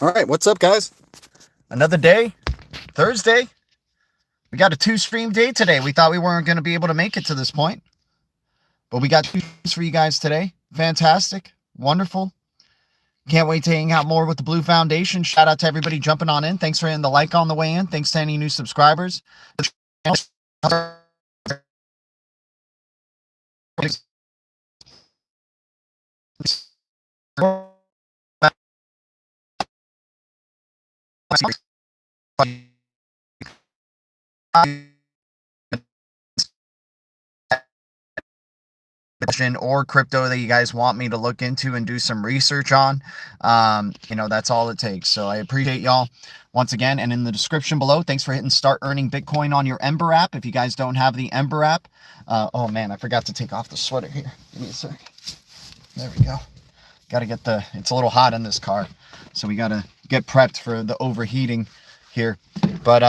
All right, what's up, guys? Another day, Thursday. We got a 2-stream day today. We thought we weren't going to be able to make it to this point, but we got 2 streams for you guys today. Fantastic, wonderful. Can't wait to hang out more with the Blue Foundation. Shout out to everybody jumping on in. Thanks for hitting the like on the way in. Thanks to any new subscribers. Or crypto that you guys want me to look into and do some research on, that's all it takes. So I appreciate y'all once again. And in the description below, thanks for hitting start earning Bitcoin on your EMBER app. If you guys don't have the EMBER app, oh man, I forgot to take off the sweater here. Give me a sec. There we go. Got to get it's a little hot in this car, so we got to get prepped for the overheating here. But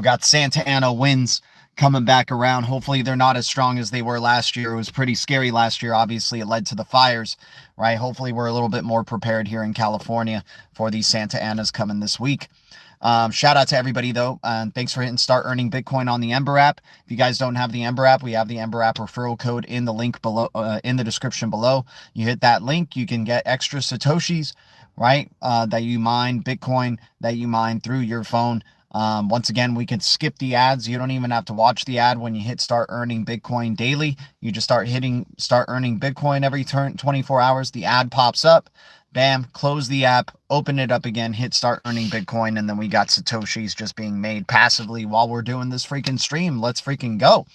got Santa Ana winds coming back around. Hopefully they're not as strong as they were last year. It was pretty scary last year. Obviously it led to the fires, right? Hopefully we're a little bit more prepared here in California for these Santa Anas coming this week. Shout out to everybody though, and thanks for hitting start earning Bitcoin on the EMBER app. If you guys don't have the EMBER app, we have the EMBER app referral code in the link below, in the description below. You hit that link, you can get extra Satoshis, right? That you mine Bitcoin, that you mine through your phone. Once again, we can skip the ads. You don't even have to watch the ad when you hit start earning Bitcoin daily. You just start hitting start earning Bitcoin every 24 hours. The ad pops up. Bam, close the app, open it up again, hit start earning Bitcoin, and then we got Satoshis just being made passively while we're doing this freaking stream. Let's freaking go.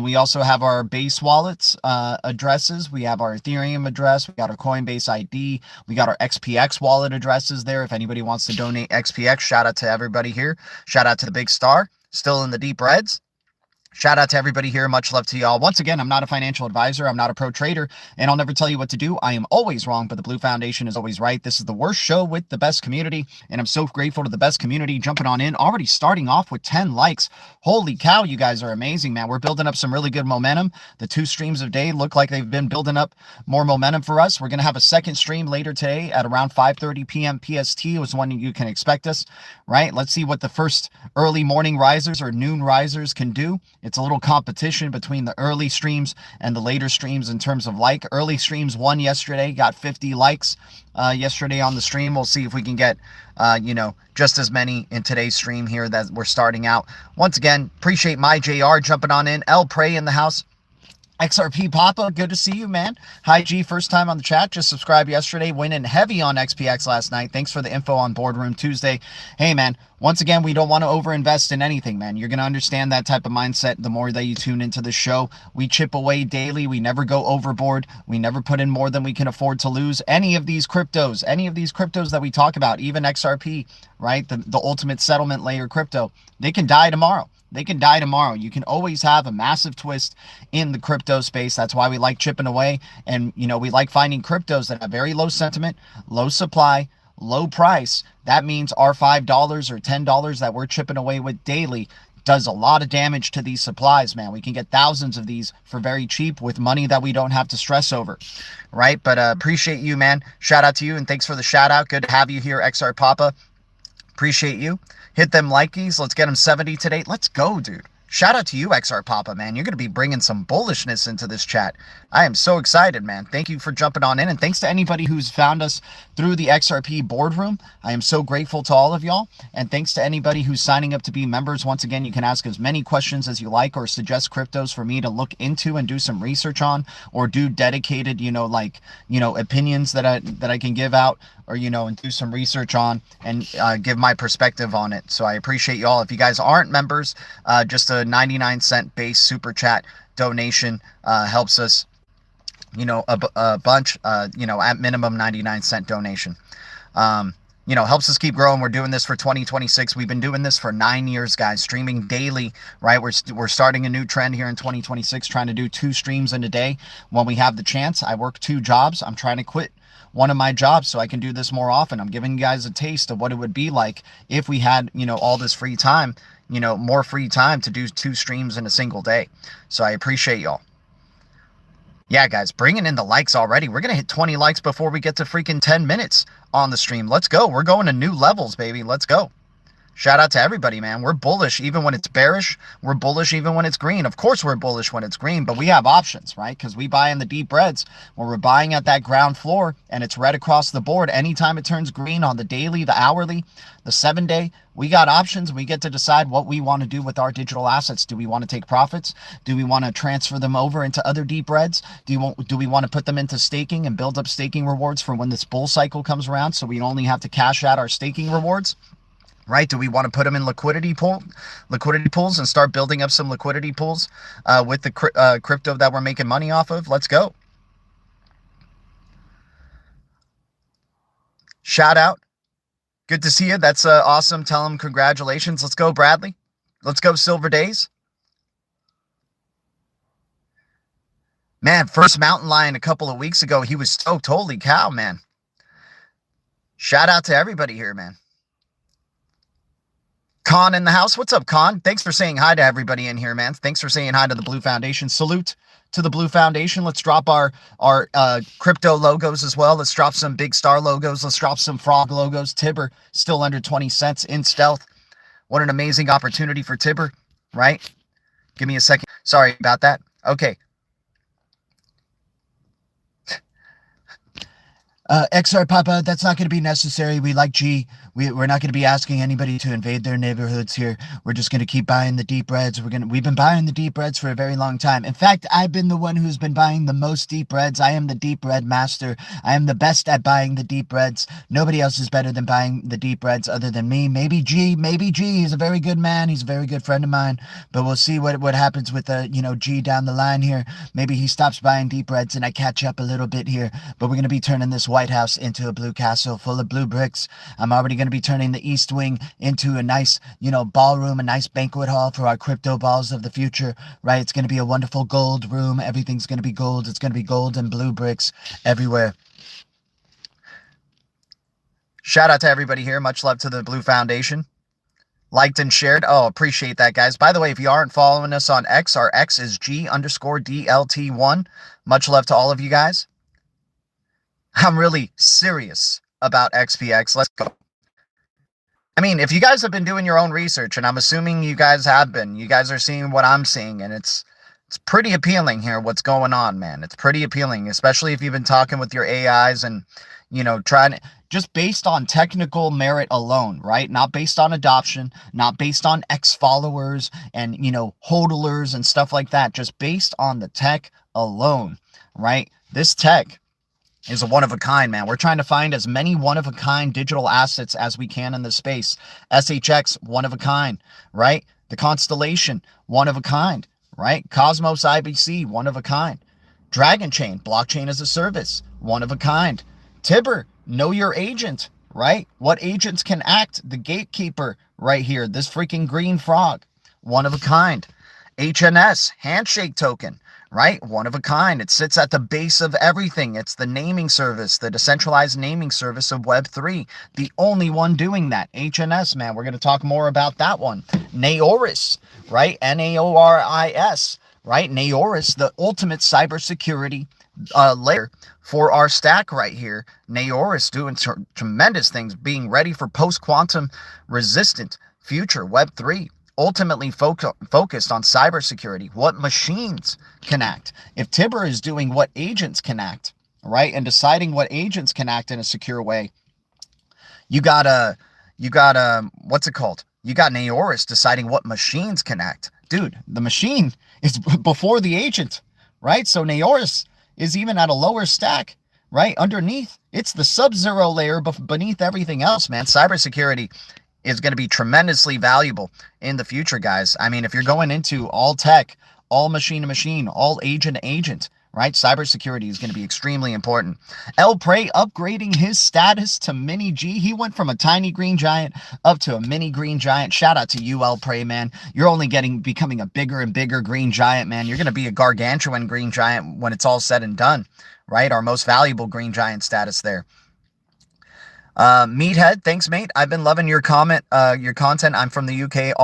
We also have our base wallets addresses. We have our Ethereum address. We got our Coinbase ID. We got our XPX wallet addresses there. If anybody wants to donate XPX, shout out to everybody here. Shout out to the big star, still in the deep reds. Shout out to everybody here. Much love to y'all. Once again, I'm not a financial advisor. I'm not a pro trader, and I'll never tell you what to do. I am always wrong, but the Blue Foundation is always right. This is the worst show with the best community, and I'm so grateful to the best community jumping on in. Already starting off with 10 likes. Holy cow, you guys are amazing, man. We're building up some really good momentum. The 2 streams of day look like they've been building up more momentum for us. We're going to have a second stream later today at around 5:30 p.m. PST was when you can expect us, right? Let's see what the first early morning risers or noon risers can do. It's a little competition between the early streams and the later streams in terms of like. Early streams won yesterday, got 50 likes yesterday on the stream. We'll see if we can get, just as many in today's stream here that we're starting out. Once again, appreciate my JR jumping on in. L Prey in the house. XRP Papa, good to see you, man. Hi, G, first time on the chat. Just subscribed yesterday. Went in heavy on XPX last night. Thanks for the info on Boardroom Tuesday. Hey, man, once again, we don't want to overinvest in anything, man. You're going to understand that type of mindset the more that you tune into the show. We chip away daily. We never go overboard. We never put in more than we can afford to lose. Any of these cryptos that we talk about, even XRP, right? The ultimate settlement layer crypto, they can die tomorrow. They can die tomorrow. You can always have a massive twist in the crypto space. That's why we like chipping away. And, we like finding cryptos that have very low sentiment, low supply, low price. That means our $5 or $10 that we're chipping away with daily does a lot of damage to these supplies, man. We can get thousands of these for very cheap with money that we don't have to stress over, right? But appreciate you, man. Shout out to you, and thanks for the shout out. Good to have you here, XR Papa. Appreciate you. Hit them likeys. Let's get them 70 today. Let's go, dude. Shout out to you, XR Papa, man. You're going to be bringing some bullishness into this chat. I am so excited, man. Thank you for jumping on in. And thanks to anybody who's found us through the XRP boardroom. I am so grateful to all of y'all. And thanks to anybody who's signing up to be members. Once again, you can ask as many questions as you like or suggest cryptos for me to look into and do some research on, or do dedicated, opinions that I can give out, or, and do some research on and give my perspective on it. So I appreciate y'all. If you guys aren't members, just a 99-cent base super chat donation helps us, a bunch, at minimum 99-cent donation. Helps us keep growing. We're doing this for 2026. We've been doing this for 9 years, guys, streaming daily, right? We're starting a new trend here in 2026, trying to do 2 streams in a day when we have the chance. I work 2 jobs. I'm trying to quit one of my jobs so I can do this more often. I'm giving you guys a taste of what it would be like if we had, all this free time, more free time to do 2 streams in a single day. So I appreciate y'all. Yeah, guys, bringing in the likes already. We're going to hit 20 likes before we get to freaking 10 minutes on the stream. Let's go. We're going to new levels, baby. Let's go. Shout out to everybody, man. We're bullish even when it's bearish. We're bullish even when it's green. Of course we're bullish when it's green, but we have options, right? Because we buy in the deep reds when we're buying at that ground floor and it's red across the board. Anytime it turns green on the daily, the hourly, the 7-day, we got options. We get to decide what we want to do with our digital assets. Do we want to take profits? Do we want to transfer them over into other deep reds? Do we want to put them into staking and build up staking rewards for when this bull cycle comes around so we only have to cash out our staking rewards? Right? Do we want to put them in liquidity pools and start building up some liquidity pools with the crypto that we're making money off of? Let's go. Shout out. Good to see you. That's awesome. Tell them congratulations. Let's go, Bradley. Let's go, Silver Days. Man, first mountain lion a couple of weeks ago. He was stoked. Holy cow, man. Shout out to everybody here, man. Con in the house. What's up, Con? Thanks for saying hi to everybody in here, man. Thanks for saying hi to the Blue Foundation. Salute to the Blue Foundation. Let's drop our crypto logos as well. Let's drop some big star logos. Let's drop some frog logos. TIBBIR still under 20 cents in stealth. What an amazing opportunity for TIBBIR, right? Give me a second. Sorry about that. Okay. XR Papa, that's not going to be necessary. We like G. We're not going to be asking anybody to invade their neighborhoods here. We're just going to keep buying the deep reds. We've been buying the deep reds for a very long time. In fact, I've been the one who's been buying the most deep reds. I am the deep red master. I am the best at buying the deep reds. Nobody else is better than buying the deep reds other than me. Maybe G. He's a very good man. He's a very good friend of mine. But we'll see what happens with G down the line here. Maybe he stops buying deep reds and I catch up a little bit here. But we're going to be turning this White House into a blue castle full of blue bricks. I'm already going to be turning the East Wing into a nice, ballroom, a nice banquet hall for our crypto balls of the future, right? It's going to be a wonderful gold room. Everything's going to be gold. It's going to be gold and blue bricks everywhere. Shout out to everybody here. Much love to the Blue Foundation. Liked and shared. Oh, appreciate that, guys. By the way, if you aren't following us on X, our X is G_DLT1. Much love to all of you guys. I'm really serious about XPX. Let's go. I mean, if you guys have been doing your own research, and I'm assuming you guys have been, you guys are seeing what I'm seeing, and it's pretty appealing here what's going on, man. It's pretty appealing, especially if you've been talking with your AIs and, trying to, just based on technical merit alone, right? Not based on adoption, not based on X followers and, hodlers and stuff like that. Just based on the tech alone, right? This tech is a one-of-a-kind, man. We're trying to find as many one-of-a-kind digital assets as we can in the space. SHX, one-of-a-kind, right? The Constellation, one-of-a-kind, right? Cosmos IBC, one-of-a-kind. Dragon Chain, blockchain as a service, one-of-a-kind. TIBBIR, know your agent, right? What agents can act? The gatekeeper right here, this freaking green frog, one-of-a-kind. HNS, handshake token, right? One of a kind. It sits at the base of everything. It's the naming service, the decentralized naming service of Web3. The only one doing that. HNS, man. We're going to talk more about that one. Naoris, right? Naoris, right? Naoris, the ultimate cybersecurity layer for our stack right here. Naoris doing tremendous things, being ready for post-quantum resistant future Web3. Ultimately focused on cybersecurity, what machines can act. If TIBBIR is doing what agents can act, right, and deciding what agents can act in a secure way, you got what's it called? You got Naoris deciding what machines can act. Dude, the machine is before the agent, right? So Naoris is even at a lower stack, right? Underneath, it's the sub-zero layer beneath everything else, man. Cybersecurity is going to be tremendously valuable in the future, guys. I mean, if you're going into all tech, all machine to machine, all agent to agent, right? Cybersecurity is going to be extremely important. El Prey upgrading his status to mini G. He went from a tiny green giant up to a mini green giant. Shout out to you, El Prey, man. You're only becoming a bigger and bigger green giant, man. You're going to be a gargantuan green giant when it's all said and done, right? Our most valuable green giant status there. Meathead, thanks, mate. I've been loving your content. I'm from the UK.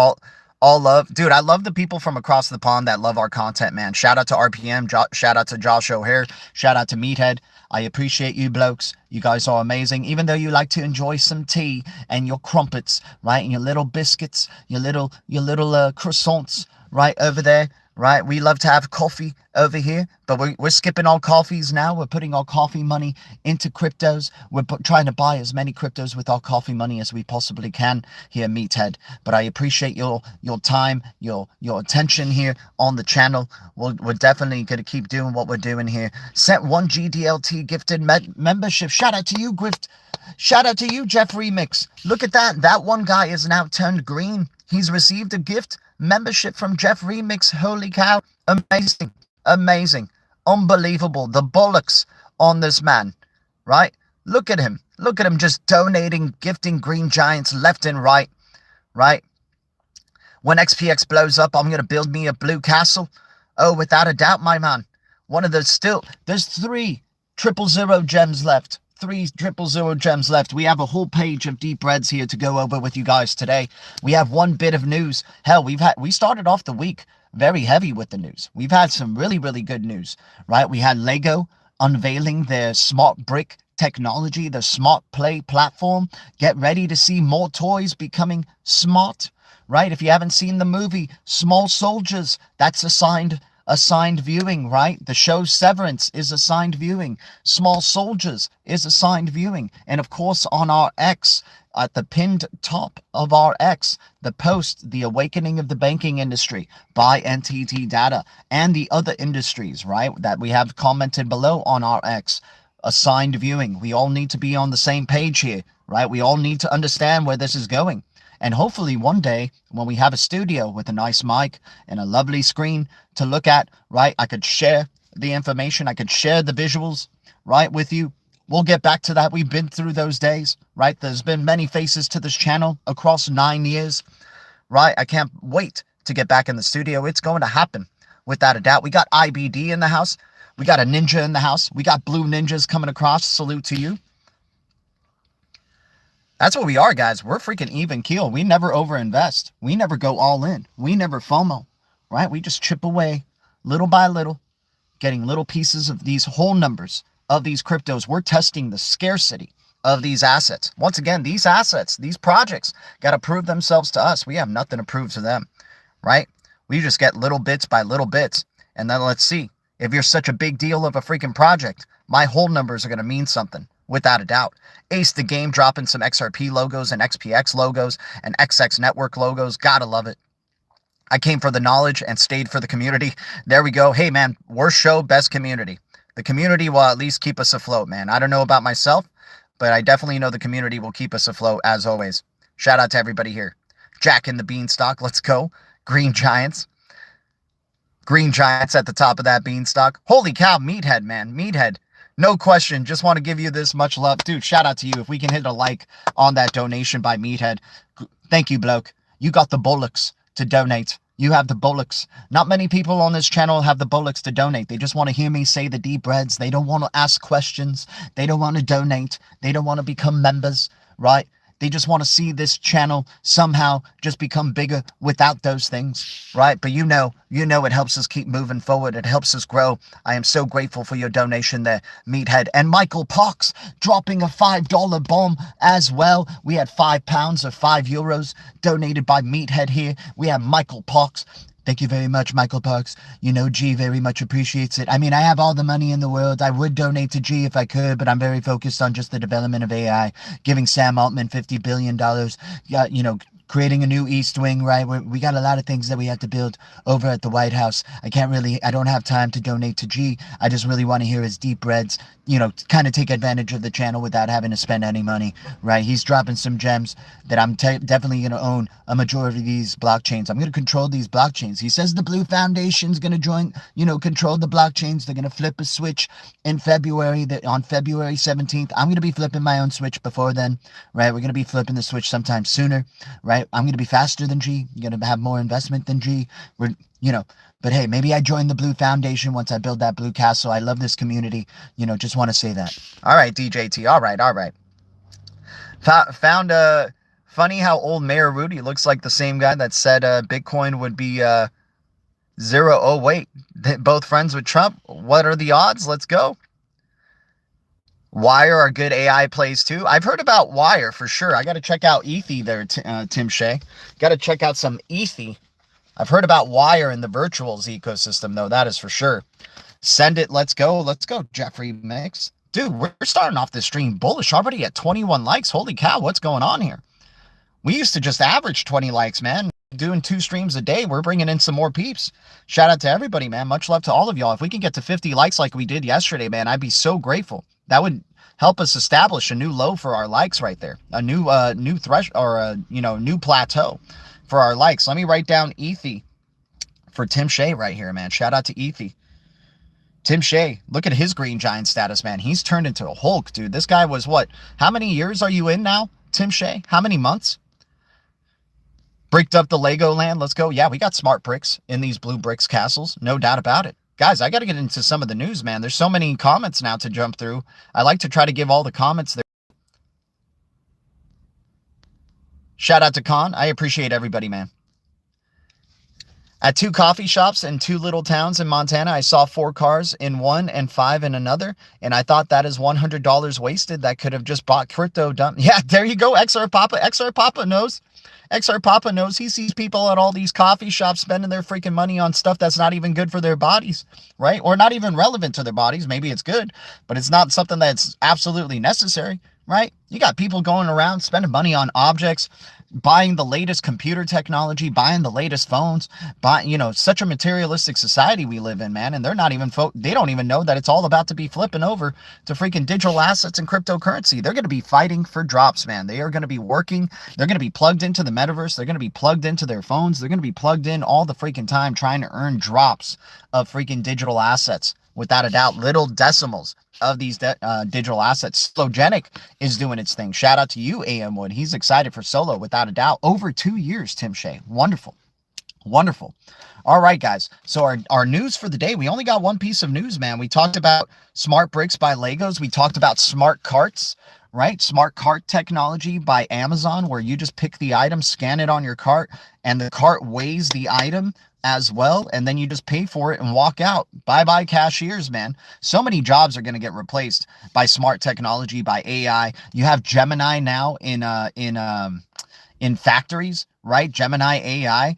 All love. Dude, I love the people from across the pond that love our content, man. Shout out to RPM. Shout out to Josh O'Hare. Shout out to Meathead. I appreciate you blokes. You guys are amazing. Even though you like to enjoy some tea and your crumpets, right? And your little biscuits, your little croissants, right over there. Right, we love to have coffee over here, but we're skipping all coffees now. We're putting our coffee money into cryptos. We're trying to buy as many cryptos with our coffee money as we possibly can here, Meathead. But I appreciate your time, your attention here on the channel. We're definitely going to keep doing what we're doing here. Sent 1 GDLT gifted membership. Shout out to you, Grift. Shout out to you, Jeff Remix. Look at that. That one guy is now turned green. He's received a gift membership from Jeff Remix. Holy cow. Amazing. Amazing. Unbelievable. The bollocks on this man, right? Look at him. Look at him just donating, gifting green giants left and right, right? When XPX blows up, I'm going to build me a blue castle. Oh, without a doubt, my man. One of those there's 3 000 gems left. 3 000 gems left. We have a whole page of deep reds here to go over with you guys today. We have one bit of news. Hell, we started off the week very heavy with the news. We've had some really, really good news, right? We had Lego unveiling their smart brick technology, the smart play platform. Get ready to see more toys becoming smart, right? If you haven't seen the movie Small Soldiers, that's assigned viewing, right? The show Severance is assigned viewing. Small Soldiers is assigned viewing. And of course, on our X, at the pinned top of our X, the post, The Awakening of the Banking Industry by NTT Data and the other industries, right, that we have commented below on our X, assigned viewing. We all need to be on the same page here, right? We all need to understand where this is going. And hopefully one day when we have a studio with a nice mic and a lovely screen to look at, right, I could share the information. I could share the visuals, right, with you. We'll get back to that. We've been through those days, right? There's been many faces to this channel across 9 years, right? I can't wait to get back in the studio. It's going to happen without a doubt. We got IBD in the house. We got a ninja in the house. We got blue ninjas coming across. Salute to you. That's what we are, guys. We're freaking even keel. We never overinvest. We never go all in. We never FOMO, right? We just chip away little by little, getting little pieces of these whole numbers of these cryptos. We're testing the scarcity of these assets. Once again, these assets, these projects got to prove themselves to us. We have nothing to prove to them, right? We just get little bits by little bits. And then let's see. If you're such a big deal of a freaking project, my whole numbers are going to mean something. Without a doubt. Ace the Game dropping some XRP logos and XPX logos and XX Network logos. Gotta love it. I came for the knowledge and stayed for the community. There we go. Hey, man, worst show, best community. The community will at least keep us afloat, man. I don't know about myself, but I definitely know the community will keep us afloat as always. Shout out to everybody here. Jack and the Beanstalk, let's go. Green Giants. Green Giants at the top of that beanstalk. Holy cow, Meathead, man. Meathead. No question. Just want to give you this much love. Dude, shout out to you. If we can hit a like on that donation by Meathead. Thank you, bloke. You got the bollocks to donate. You have the bollocks. Not many people on this channel have the bollocks to donate. They just want to hear me say the deep reds. They don't want to ask questions. They don't want to donate. They don't want to become members, right? They just want to see this channel somehow just become bigger without those things, right? But you know it helps us keep moving forward. It helps us grow. I am so grateful for your donation there, Meathead. And Michael Pox dropping a $5 bomb as well. We had £5 or €5 donated by Meathead here. We have Michael Pox. Thank you very much, Michael Parks. You know, G very much appreciates it. I mean, I have all the money in the world. I would donate to G if I could, but I'm very focused on just the development of AI, giving Sam Altman $50 billion, you know, creating a new East Wing, right? We got a lot of things that we have to build over at the White House. I don't have time to donate to G. I just really want to hear his deep reds, you know, kind of take advantage of the channel without having to spend any money, right? He's dropping some gems that I'm definitely going to own a majority of these blockchains. I'm going to control these blockchains. He says the Blue Foundation's going to join, you know, control the blockchains. They're going to flip a switch in February, on February 17th. I'm going to be flipping my own switch before then, right? We're going to be flipping the switch sometime sooner, right? I'm going to be faster than G. I'm going to have more investment than G. We're, you know, but hey, maybe I join the Blue Foundation once I build that Blue Castle. I love this community. You know, just want to say that. All right, DJT. All right. Found funny how old Mayor Rudy looks like the same guy that said Bitcoin would be zero. Oh, wait, both friends with Trump. What are the odds? Let's go. Wire are good AI plays too. I've heard about Wire for sure. I got to check out ETH there, Tim Shea. Got to check out some ETH. I've heard about Wire in the virtuals ecosystem, though. That is for sure. Send it. Let's go. Let's go, Jeffrey Mix. Dude, we're starting off this stream bullish already at 21 likes. Holy cow, what's going on here? We used to just average 20 likes, man. Doing 2 streams a day. We're bringing in some more peeps. Shout out to everybody, man. Much love to all of y'all. If we can get to 50 likes like we did yesterday, man, I'd be so grateful. That would help us establish a new low for our likes right there. A new threshold, or a new plateau for our likes. Let me write down ETH for Tim Shea right here, man. Shout out to ETH. Tim Shea, look at his green giant status, man. He's turned into a Hulk, dude. This guy was what? How many years are you in now, Tim Shea? How many months? Bricked up the Lego land. Let's go. Yeah, we got smart bricks in these blue bricks castles. No doubt about it. Guys, I got to get into some of the news, man. There's so many comments now to jump through. I like to try to give all the comments there. Shout out to Khan. I appreciate everybody, man. At 2 coffee shops in 2 little towns in Montana, I saw 4 cars in one and 5 in another, and I thought that is $100 wasted. That could have just bought crypto dump. Yeah, there you go. XR Papa. XR Papa knows. XR Papa knows. He sees people at all these coffee shops spending their freaking money on stuff that's not even good for their bodies, right? Or not even relevant to their bodies. Maybe it's good, but it's not something that's absolutely necessary, right? You got people going around spending money on objects, buying the latest computer technology, buying the latest phones, such a materialistic society we live in, man. And they're not even, they don't even know that it's all about to be flipping over to freaking digital assets and cryptocurrency. They're going to be fighting for drops, man. They are going to be working. They're going to be plugged into the metaverse. They're going to be plugged into their phones. They're going to be plugged in all the freaking time trying to earn drops of freaking digital assets. Without a doubt, little decimals of these digital assets. Slowgenic is doing its thing. Shout out to you, AM Wood. He's excited for Solo, without a doubt. Over 2 years, Tim Shea. Wonderful. Wonderful. All right, guys. So our news for the day, we only got one piece of news, man. We talked about smart bricks by Legos. We talked about smart carts, right? Smart cart technology by Amazon, where you just pick the item, scan it on your cart, and the cart weighs the item as well, and then you just pay for it and walk out. Bye-bye cashiers, man. So many jobs are going to get replaced by smart technology, by AI. You have Gemini now in factories, right? Gemini AI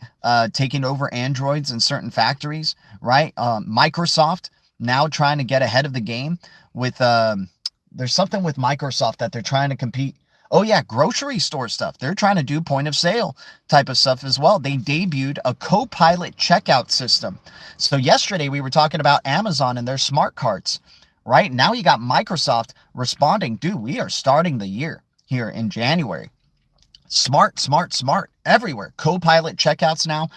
taking over androids in certain factories, right? Microsoft now trying to get ahead of the game with there's something with Microsoft that they're trying to compete. Oh yeah, grocery store stuff. They're trying to do point of sale type of stuff as well. They debuted a co-pilot checkout system. So yesterday we were talking about Amazon and their smart carts, right? Now you got Microsoft responding, dude, we are starting the year here in January. Smart everywhere. Co-pilot checkouts now,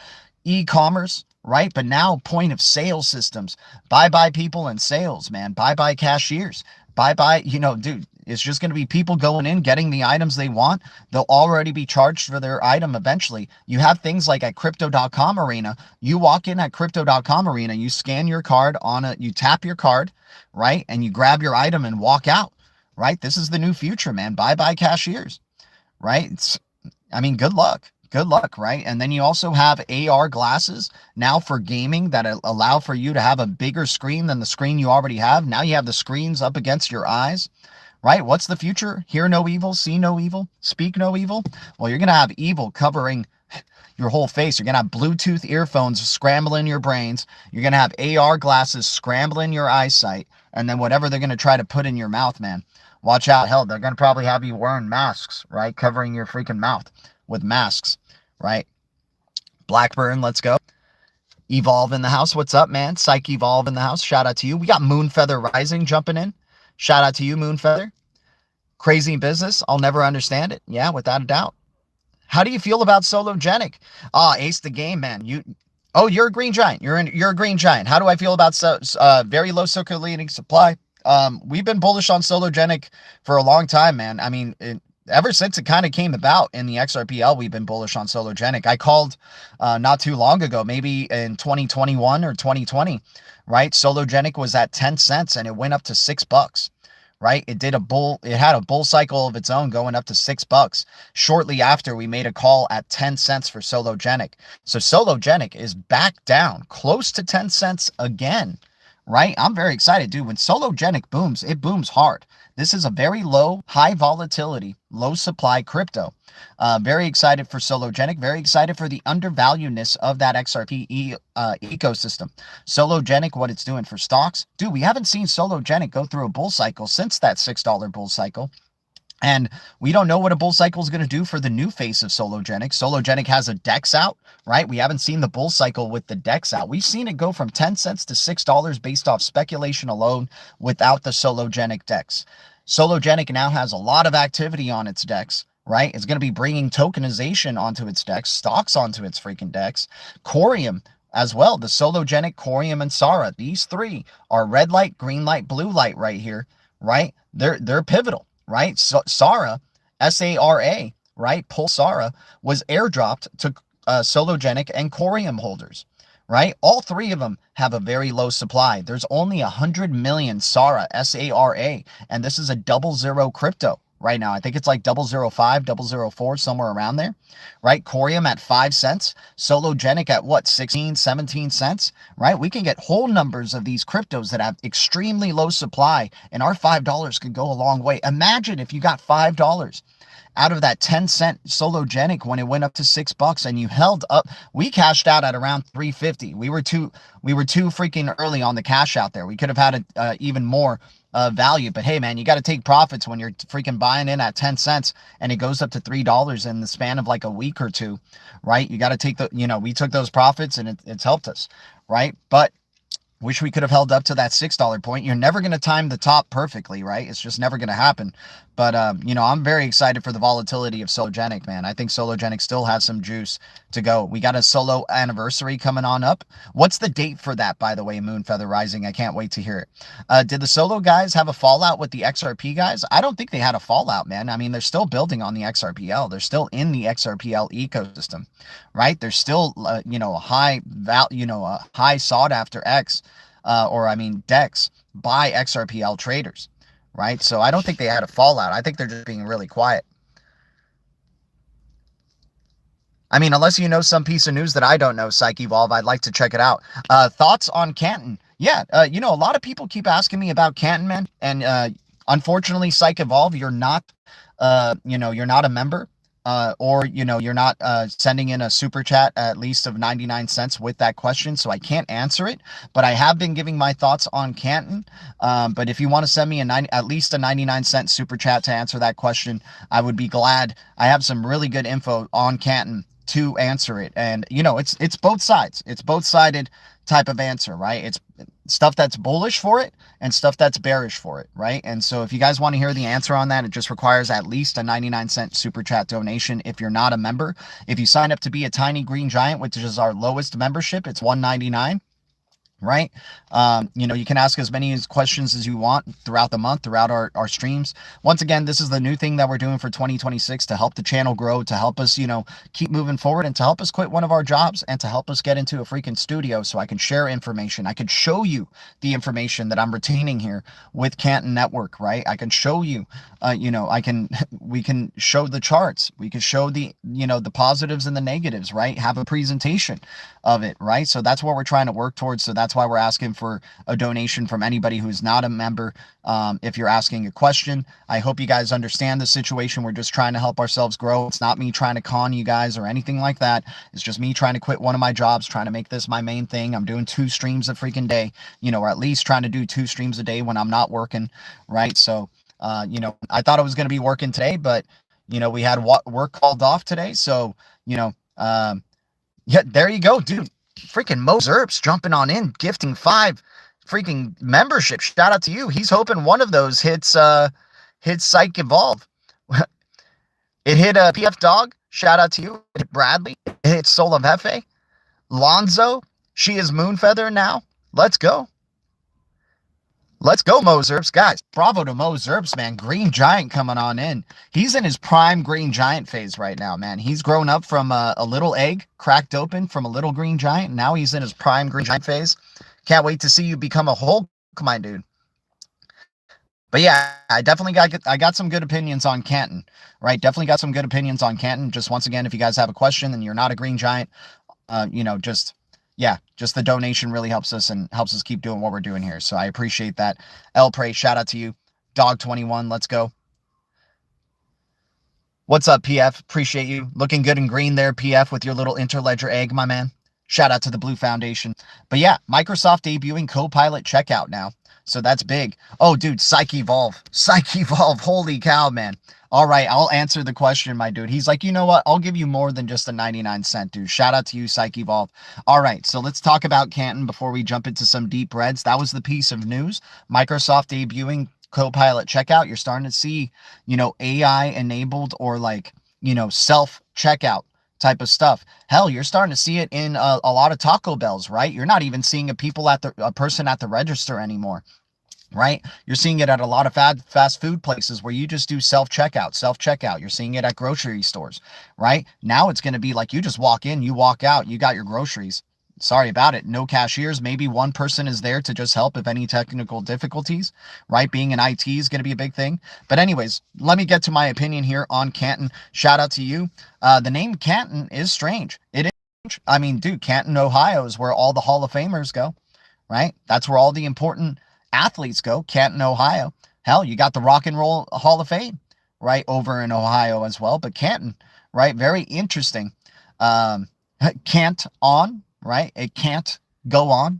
e-commerce, right? But now point of sale systems. Bye-bye people in sales, man. Bye-bye cashiers. Bye-bye, dude. It's just going to be people going in, getting the items they want. They'll already be charged for their item eventually. You have things like at Crypto.com Arena. You walk in at Crypto.com Arena, you scan your card you tap your card, right? And you grab your item and walk out, right? This is the new future, man. Bye-bye cashiers, right? Good luck. Good luck, right? And then you also have AR glasses now for gaming that allow for you to have a bigger screen than the screen you already have. Now you have the screens up against your eyes. Right? What's the future? Hear no evil, see no evil, speak no evil. Well, you're going to have evil covering your whole face. You're going to have Bluetooth earphones scrambling your brains. You're going to have AR glasses scrambling your eyesight. And then whatever they're going to try to put in your mouth, man, watch out. Hell, they're going to probably have you wearing masks, right? Covering your freaking mouth with masks, right? Blackburn, let's go. Evolve in the house. What's up, man? Psych Evolve in the house. Shout out to you. We got Moonfeather Rising jumping in. Shout out to you, Moonfeather. Crazy business. I'll never understand it. Yeah, without a doubt. How do you feel about Sologenic? Ace the game, man. You're a green giant. You're a green giant. How do I feel about very low circulating supply? We've been bullish on Sologenic for a long time, man. Ever since it kind of came about in the XRPL, we've been bullish on Sologenic. I called not too long ago, maybe in 2021 or 2020, right? Sologenic was at 10 cents and it went up to $6, right? It had a bull cycle of its own going up to $6. Shortly after, we made a call at 10 cents for Sologenic. So Sologenic is back down close to 10 cents again, right? I'm very excited, dude. When Sologenic booms, it booms hard. This is a very low, high volatility, low supply crypto. Very excited for Sologenic. Very excited for the undervaluedness of that XRP ecosystem. Sologenic, what it's doing for stocks. Dude, we haven't seen Sologenic go through a bull cycle since that $6 bull cycle. And we don't know what a bull cycle is going to do for the new face of Sologenic. Sologenic has a DEX out, right? We haven't seen the bull cycle with the DEX out. We've seen it go from 10 cents to $6 based off speculation alone without the Sologenic DEX. Sologenic now has a lot of activity on its DEX, right? It's going to be bringing tokenization onto its DEX, stocks onto its freaking DEX, Corium as well. The Sologenic, Corium, and Sara, these three are red light, green light, blue light right here, right? They're pivotal. Right? So Sara, S-A-R-A, right? Pulsara was airdropped to Sologenic and Corium holders, right? All three of them have a very low supply. There's only 100 million Sara, S-A-R-A, and this is a 00 crypto right now. I think it's like 005, 004, somewhere around there, right? Corium at 5 cents, Sologenic at what, 16, 17 cents, right? We can get whole numbers of these cryptos that have extremely low supply, and our $5 could go a long way. Imagine if you got $5 out of that 10-cent Sologenic when it went up to $6 and you held up. We cashed out at around 350. We were too freaking early on the cash out there. We could have had even more value, but hey, man, you got to take profits when you're freaking buying in at 10 cents and it goes up to $3 in the span of like a week or two, right? You got to take we took those profits and it's helped us, right? But wish we could have held up to that $6 point. You're never going to time the top perfectly, right? It's just never going to happen. But, I'm very excited for the volatility of Sologenic, man. I think Sologenic still has some juice to go. We got a solo anniversary coming on up. What's the date for that, by the way, Moonfeather Rising? I can't wait to hear it. Did the solo guys have a fallout with the XRP guys? I don't think they had a fallout, man. I mean, they're still building on the XRPL. They're still in the XRPL ecosystem, right? There's still, a high high sought after DEX by XRPL traders, right? So I don't think they had a fallout. I think they're just being really quiet. I mean, unless you know some piece of news that I don't know, Psych Evolve, I'd like to check it out. Thoughts on Canton? Yeah, a lot of people keep asking me about Canton, man. And unfortunately, Psych Evolve, you're not, you're not a member. Or you're not sending in a super chat at least of 99 cents with that question, so I can't answer it. But I have been giving my thoughts on Canton. But if you want to send me at least a 99-cent super chat to answer that question, I would be glad. I have some really good info on Canton to answer it, and it's both sides. It's both-sided type of answer, right? It's stuff that's bullish for it and stuff that's bearish for it, right? And so if you guys want to hear the answer on that, it just requires at least a 99-cent super chat donation if you're not a member. If you sign up to be a Tiny Green Giant, which is our lowest membership, it's $1.99. Right? You can ask as many questions as you want throughout the month, throughout our streams. Once again, this is the new thing that we're doing for 2026 to help the channel grow, to help us, keep moving forward, and to help us quit one of our jobs, and to help us get into a freaking studio so I can share information. I can show you the information that I'm retaining here with Canton Network, right? I can show you, we can show the charts. We can show the positives and the negatives, right? Have a presentation of it, right? So that's what we're trying to work towards. So that's why we're asking for a donation from anybody who's not a member. If you're asking a question, I hope you guys understand the situation. We're just trying to help ourselves grow. It's not me trying to con you guys or anything like that. It's just me trying to quit one of my jobs, trying to make this my main thing. I'm doing 2 streams a freaking day, or at least trying to do 2 streams a day when I'm not working, right? So, I thought I was going to be working today, but, we had work called off today. So, yeah, there you go, dude. Freaking Mo Zerps jumping on in, gifting 5 freaking membership. Shout out to you. He's hoping one of those hits Psych Evolve. It hit PF Dog. Shout out to you. It hit Bradley. It hit Soul of Hefe. Lonzo. She is Moonfeather now. Let's go. Let's go, Mo Zerps. Guys, bravo to Mo Zerps, man. Green Giant coming on in. He's in his prime Green Giant phase right now, man. He's grown up from a little egg, cracked open from a little Green Giant. And now he's in his prime Green Giant phase. Can't wait to see you become a Hulk, my dude. But yeah, I got some good opinions on Canton, right? Definitely got some good opinions on Canton. Just once again, if you guys have a question and you're not a green giant, just the donation really helps us and helps us keep doing what we're doing here. So I appreciate that. El Prey, shout out to you. Dog21, let's go. What's up, PF? Appreciate you. Looking good and green there, PF, with your little Interledger egg, my man. Shout out to the Blue Foundation. But yeah, Microsoft debuting Copilot checkout now. So that's big. Oh, dude, Psych Evolve. Psych Evolve. Holy cow, man. All right, I'll answer the question, my dude. He's like, you know what? I'll give you more than just a 99-cent, dude. Shout out to you, Psych Evolve. All right, so let's talk about Canton before we jump into some deep reds. That was the piece of news. Microsoft debuting Copilot checkout. You're starting to see, AI enabled or self checkout type of stuff. Hell, you're starting to see it in a lot of Taco Bells, right? You're not even seeing a person at the register anymore, right? You're seeing it at a lot of fast food places where you just do self-checkout. You're seeing it at grocery stores, right? Now it's going to be like you just walk in, you walk out, you got your groceries. Sorry about it. No cashiers. Maybe one person is there to just help if any technical difficulties, right? Being in IT is going to be a big thing. But anyways, let me get to my opinion here on Canton. Shout out to you. The name Canton is strange. It is strange. I mean, dude, Canton, Ohio is where all the Hall of Famers go, right? That's where all the important athletes go. Canton, Ohio. Hell, you got the Rock and Roll Hall of Fame, right? Over in Ohio as well. But Canton, right? Very interesting. Can't on. Right? It can't go on.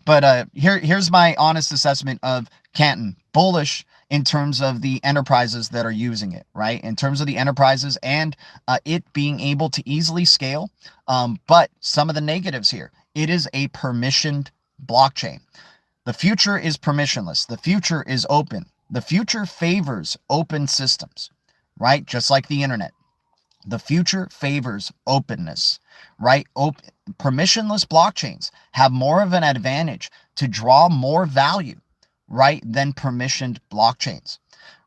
But here's my honest assessment of Canton. Bullish in terms of the enterprises that are using it, right? In terms of the enterprises and it being able to easily scale. But some of the negatives here. It is a permissioned blockchain. The future is permissionless. The future is open. The future favors open systems, right? Just like the internet. The future favors openness, right? Permissionless blockchains have more of an advantage to draw more value, right, than permissioned blockchains,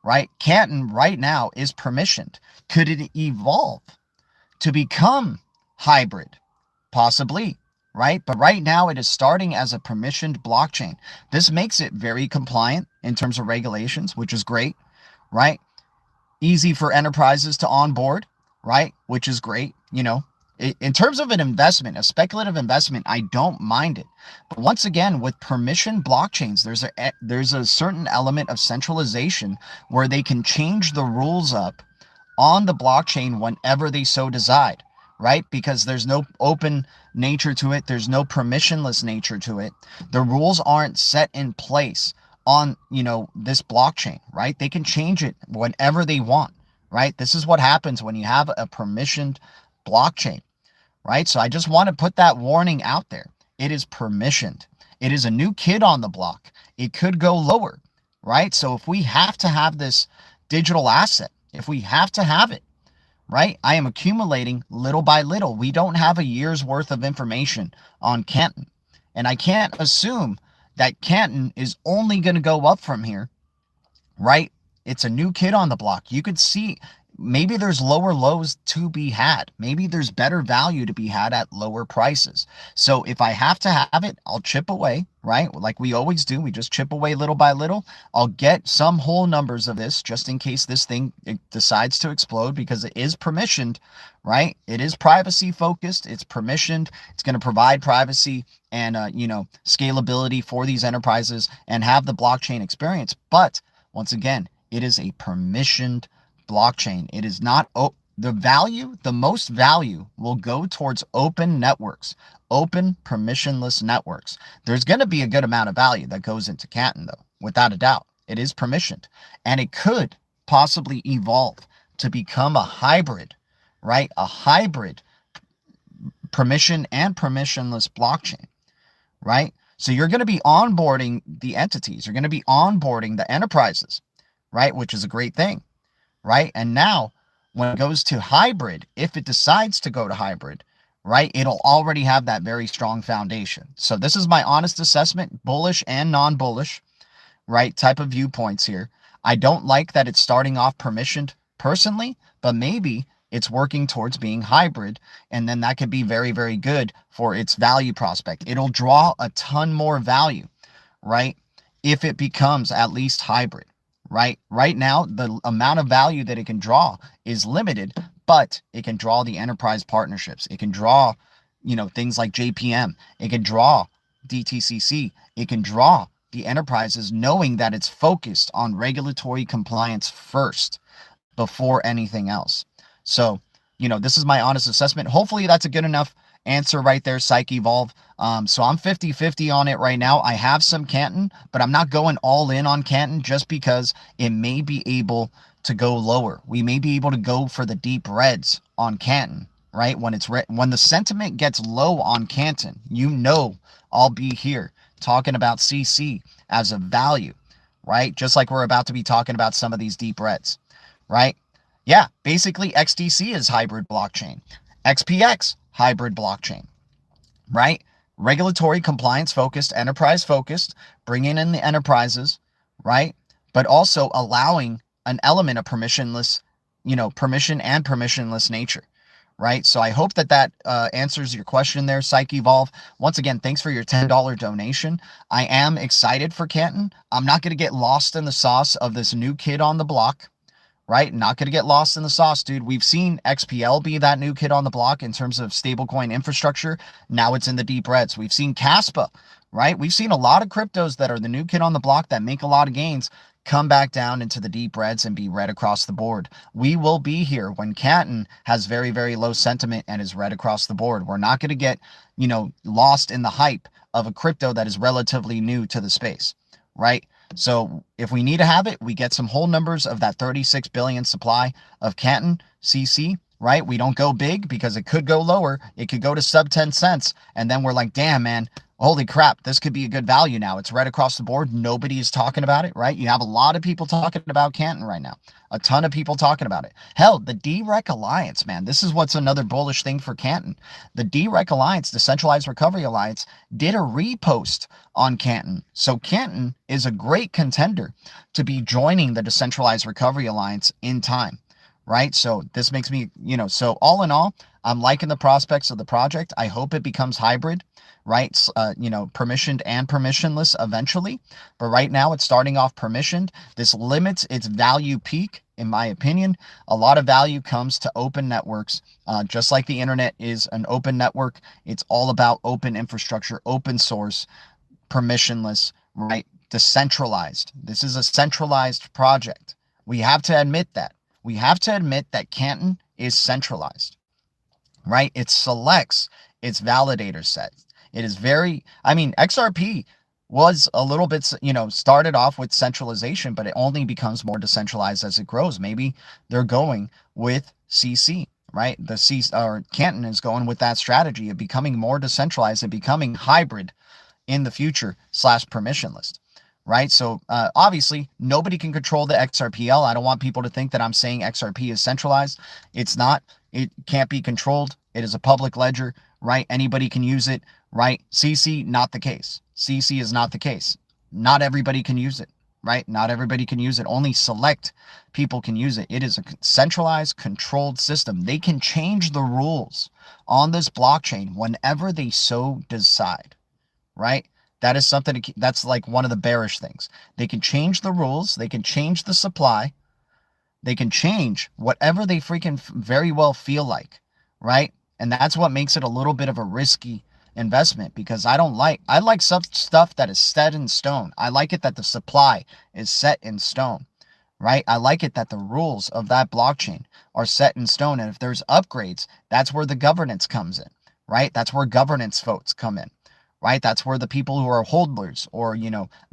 right? Canton right now is permissioned. Could it evolve to become hybrid? Possibly, right? But right now it is starting as a permissioned blockchain. This makes it very compliant in terms of regulations, which is great, right? Easy for enterprises to onboard, right? Which is great. In terms of an investment, a speculative investment, I don't mind it. But once again, with permission blockchains, there's a certain element of centralization where they can change the rules up on the blockchain whenever they so decide, right? Because there's no open nature to it. There's no permissionless nature to it. The rules aren't set in place on, this blockchain, right? They can change it whenever they want. Right? This is what happens when you have a permissioned blockchain, right? So I just want to put that warning out there. It is permissioned. It is a new kid on the block. It could go lower, right? So if we have to have this digital asset, if we have to have it, right? I am accumulating little by little. We don't have a year's worth of information on Canton. And I can't assume that Canton is only going to go up from here, right? It's a new kid on the block. You could see maybe there's lower lows to be had. Maybe there's better value to be had at lower prices. So if I have to have it, I'll chip away, right? Like we always do. We just chip away little by little. I'll get some whole numbers of this just in case this thing decides to explode because it is permissioned, right? It is privacy focused. It's permissioned. It's going to provide privacy and, scalability for these enterprises and have the blockchain experience. But once again, it is a permissioned blockchain. It is not the most value will go towards open networks, open permissionless networks. There's going to be a good amount of value that goes into Canton though, without a doubt. It is permissioned and it could possibly evolve to become a hybrid, right? A hybrid permission and permissionless blockchain, right? So you're going to be onboarding the entities. You're going to be onboarding the enterprises, right? Which is a great thing, right? And now when it goes to hybrid, if it decides to go to hybrid, right, it'll already have that very strong foundation. So this is my honest assessment, bullish and non-bullish, right, type of viewpoints here. I don't like that it's starting off permissioned personally, but maybe it's working towards being hybrid. And then that could be very, very good for its value prospect. It'll draw a ton more value, right? if it becomes at least hybrid, right? Right now, the amount of value that it can draw is limited, but it can draw the enterprise partnerships. It can draw, things like JPM. It can draw DTCC. It can draw the enterprises, knowing that it's focused on regulatory compliance first before anything else. So, this is my honest assessment. Hopefully that's a good enough answer right there, Psych Evolve. So I'm 50-50 on it right now. I have some Canton, but I'm not going all in on Canton just because it may be able to go lower. We may be able to go for the deep reds on Canton, right? When the sentiment gets low on Canton, I'll be here talking about CC as a value, right? Just like we're about to be talking about some of these deep reds, right? Yeah, basically XDC is hybrid blockchain. XPX, hybrid blockchain, right? Regulatory compliance focused, enterprise focused, bringing in the enterprises, right? But also allowing an element of permissionless, permission and permissionless nature, right? So I hope that answers your question there, Psych Evolve. Once again, thanks for your $10 donation. I am excited for Canton. I'm not going to get lost in the sauce of this new kid on the block, right? Not going to get lost in the sauce, dude. We've seen XPL be that new kid on the block in terms of stablecoin infrastructure. Now it's in the deep reds. We've seen Caspa, right? We've seen a lot of cryptos that are the new kid on the block that make a lot of gains come back down into the deep reds and be red across the board. We will be here when Canton has very, very low sentiment and is red across the board. We're not going to get, lost in the hype of a crypto that is relatively new to the space, right? So if we need to have it, we get some whole numbers of that 36 billion supply of Canton CC, right? We don't go big because it could go lower. It could go to sub 10 cents. And then we're like, damn, man, holy crap, this could be a good value now. It's right across the board. Nobody is talking about it, right? You have a lot of people talking about Canton right now. A ton of people talking about it. Hell, the DREC Alliance, man, this is what's another bullish thing for Canton. The DREC Alliance, the Decentralized Recovery Alliance, did a repost on Canton. So Canton is a great contender to be joining the Decentralized Recovery Alliance in time, right? So this makes me, so all in all, I'm liking the prospects of the project. I hope it becomes hybrid, right? Permissioned and permissionless eventually. But right now it's starting off permissioned. This limits its value peak, in my opinion. A lot of value comes to open networks. Just like the internet is an open network, it's all about open infrastructure, open source, permissionless, right? Decentralized. This is a centralized project. We have to admit that. We have to admit that Canton is centralized, right? It selects its validator set. It is XRP was a little bit, started off with centralization, but it only becomes more decentralized as it grows. Maybe they're going with CC, right? Canton is going with that strategy of becoming more decentralized and becoming hybrid in the future / permissionless, right? So obviously nobody can control the XRPL. I don't want people to think that I'm saying XRP is centralized. It's not. It can't be controlled. It is a public ledger, right? Anybody can use it, right? CC, not the case. CC is not the case. Not everybody can use it, right? Not everybody can use it. Only select people can use it. It is a centralized, controlled system. They can change the rules on this blockchain whenever they so decide, right? That is something that's like one of the bearish things. They can change the rules. They can change the supply. They can change whatever they freaking very well feel like, right? And that's what makes it a little bit of a risky investment, because I like some stuff that is set in stone. I like it that the supply is set in stone, right? I like it that the rules of that blockchain are set in stone. And if there's upgrades, that's where the governance comes in, right? That's where governance votes come in, right? That's where the people who are holders or,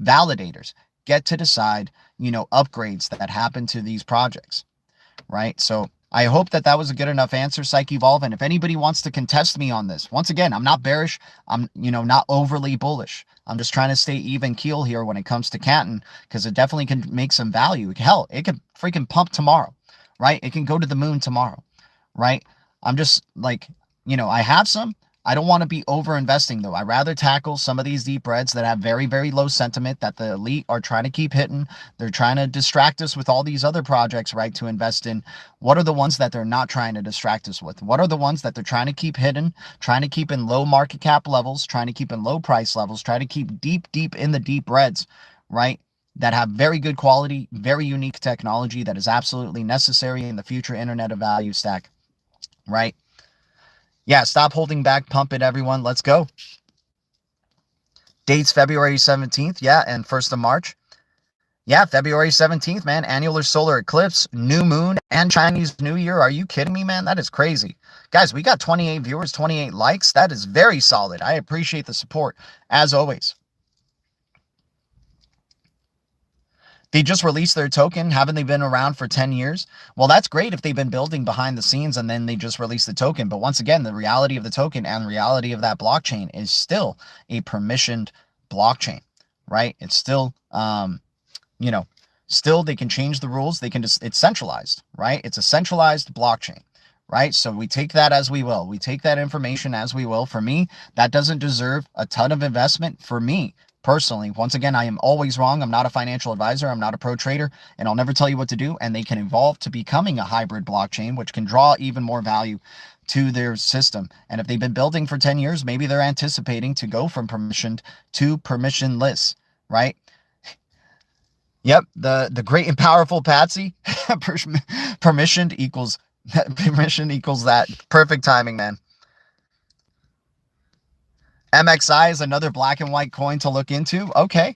validators get to decide, upgrades that happen to these projects, right? So I hope that was a good enough answer, Psych Evolve. And if anybody wants to contest me on this, once again, I'm not bearish. I'm, not overly bullish. I'm just trying to stay even keel here when it comes to Canton, because it definitely can make some value. Hell, it could freaking pump tomorrow, right? It can go to the moon tomorrow, right? I'm just like, I have some. I don't want to be over investing though. I rather tackle some of these deep reds that have very, very low sentiment that the elite are trying to keep hitting. They're trying to distract us with all these other projects, right, to invest in. What are the ones that they're not trying to distract us with? What are the ones that they're trying to keep hidden, trying to keep in low market cap levels, trying to keep in low price levels, trying to keep deep in the deep reds, right? That have very good quality, very unique technology that is absolutely necessary in the future Internet of Value stack, right? Yeah, stop holding back, pump it, everyone. Let's go. Dates February 17th, yeah, and 1st of March. Yeah, February 17th, man. Annular solar eclipse, new moon, and Chinese New Year. Are you kidding me, man? That is crazy. Guys, we got 28 viewers, 28 likes. That is very solid. I appreciate the support, as always. They just released their token. Haven't they been around for 10 years? Well, that's great if they've been building behind the scenes and then they just released the token. But once again, the reality of the token and the reality of that blockchain is still a permissioned blockchain, right? It's still, you know, still they can change the rules. They can just, it's centralized, right? It's a centralized blockchain, right? So we take that as we will. We take that information as we will. For me, that doesn't deserve a ton of investment for me. Personally, once again, I am always wrong. I'm not a financial advisor. I'm not a pro trader, and I'll never tell you what to do. And they can evolve to becoming a hybrid blockchain, which can draw even more value to their system. And if they've been building for 10 years, maybe they're anticipating to go from permissioned to permissionless, right? Yep, the great and powerful Patsy. Permissioned equals that. Perfect timing, man. MXI is another black and white coin to look into. Okay.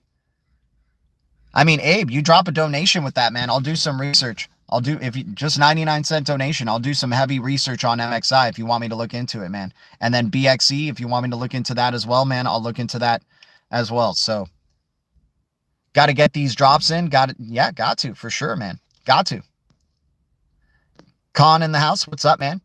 I mean, Abe, you drop a donation with that, man. I'll do some research. I'll do, if you just 99-cent donation, I'll do some heavy research on MXI if you want me to look into it, man. And then BXE, if you want me to look into that as well, man, I'll look into that as well. So got to get these drops in. Got to, for sure, man. Got to. Khan in the house. What's up, man?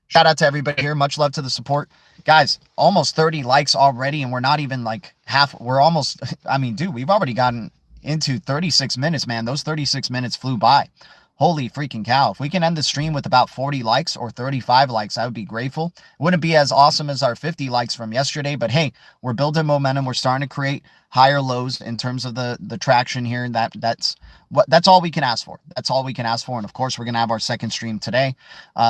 Shout out to everybody here. Much love to the support. Guys, almost 30 likes already, and we're not even like half. We're almost, I mean, dude, we've already gotten into 36 minutes, man. Those 36 minutes flew by. Holy freaking cow. If we can end the stream with about 40 likes or 35 likes, I would be grateful. It wouldn't be as awesome as our 50 likes from yesterday, but hey, we're building momentum. We're starting to create higher lows in terms of the traction here. And that's all we can ask for. That's all we can ask for. And of course, we're going to have our second stream today,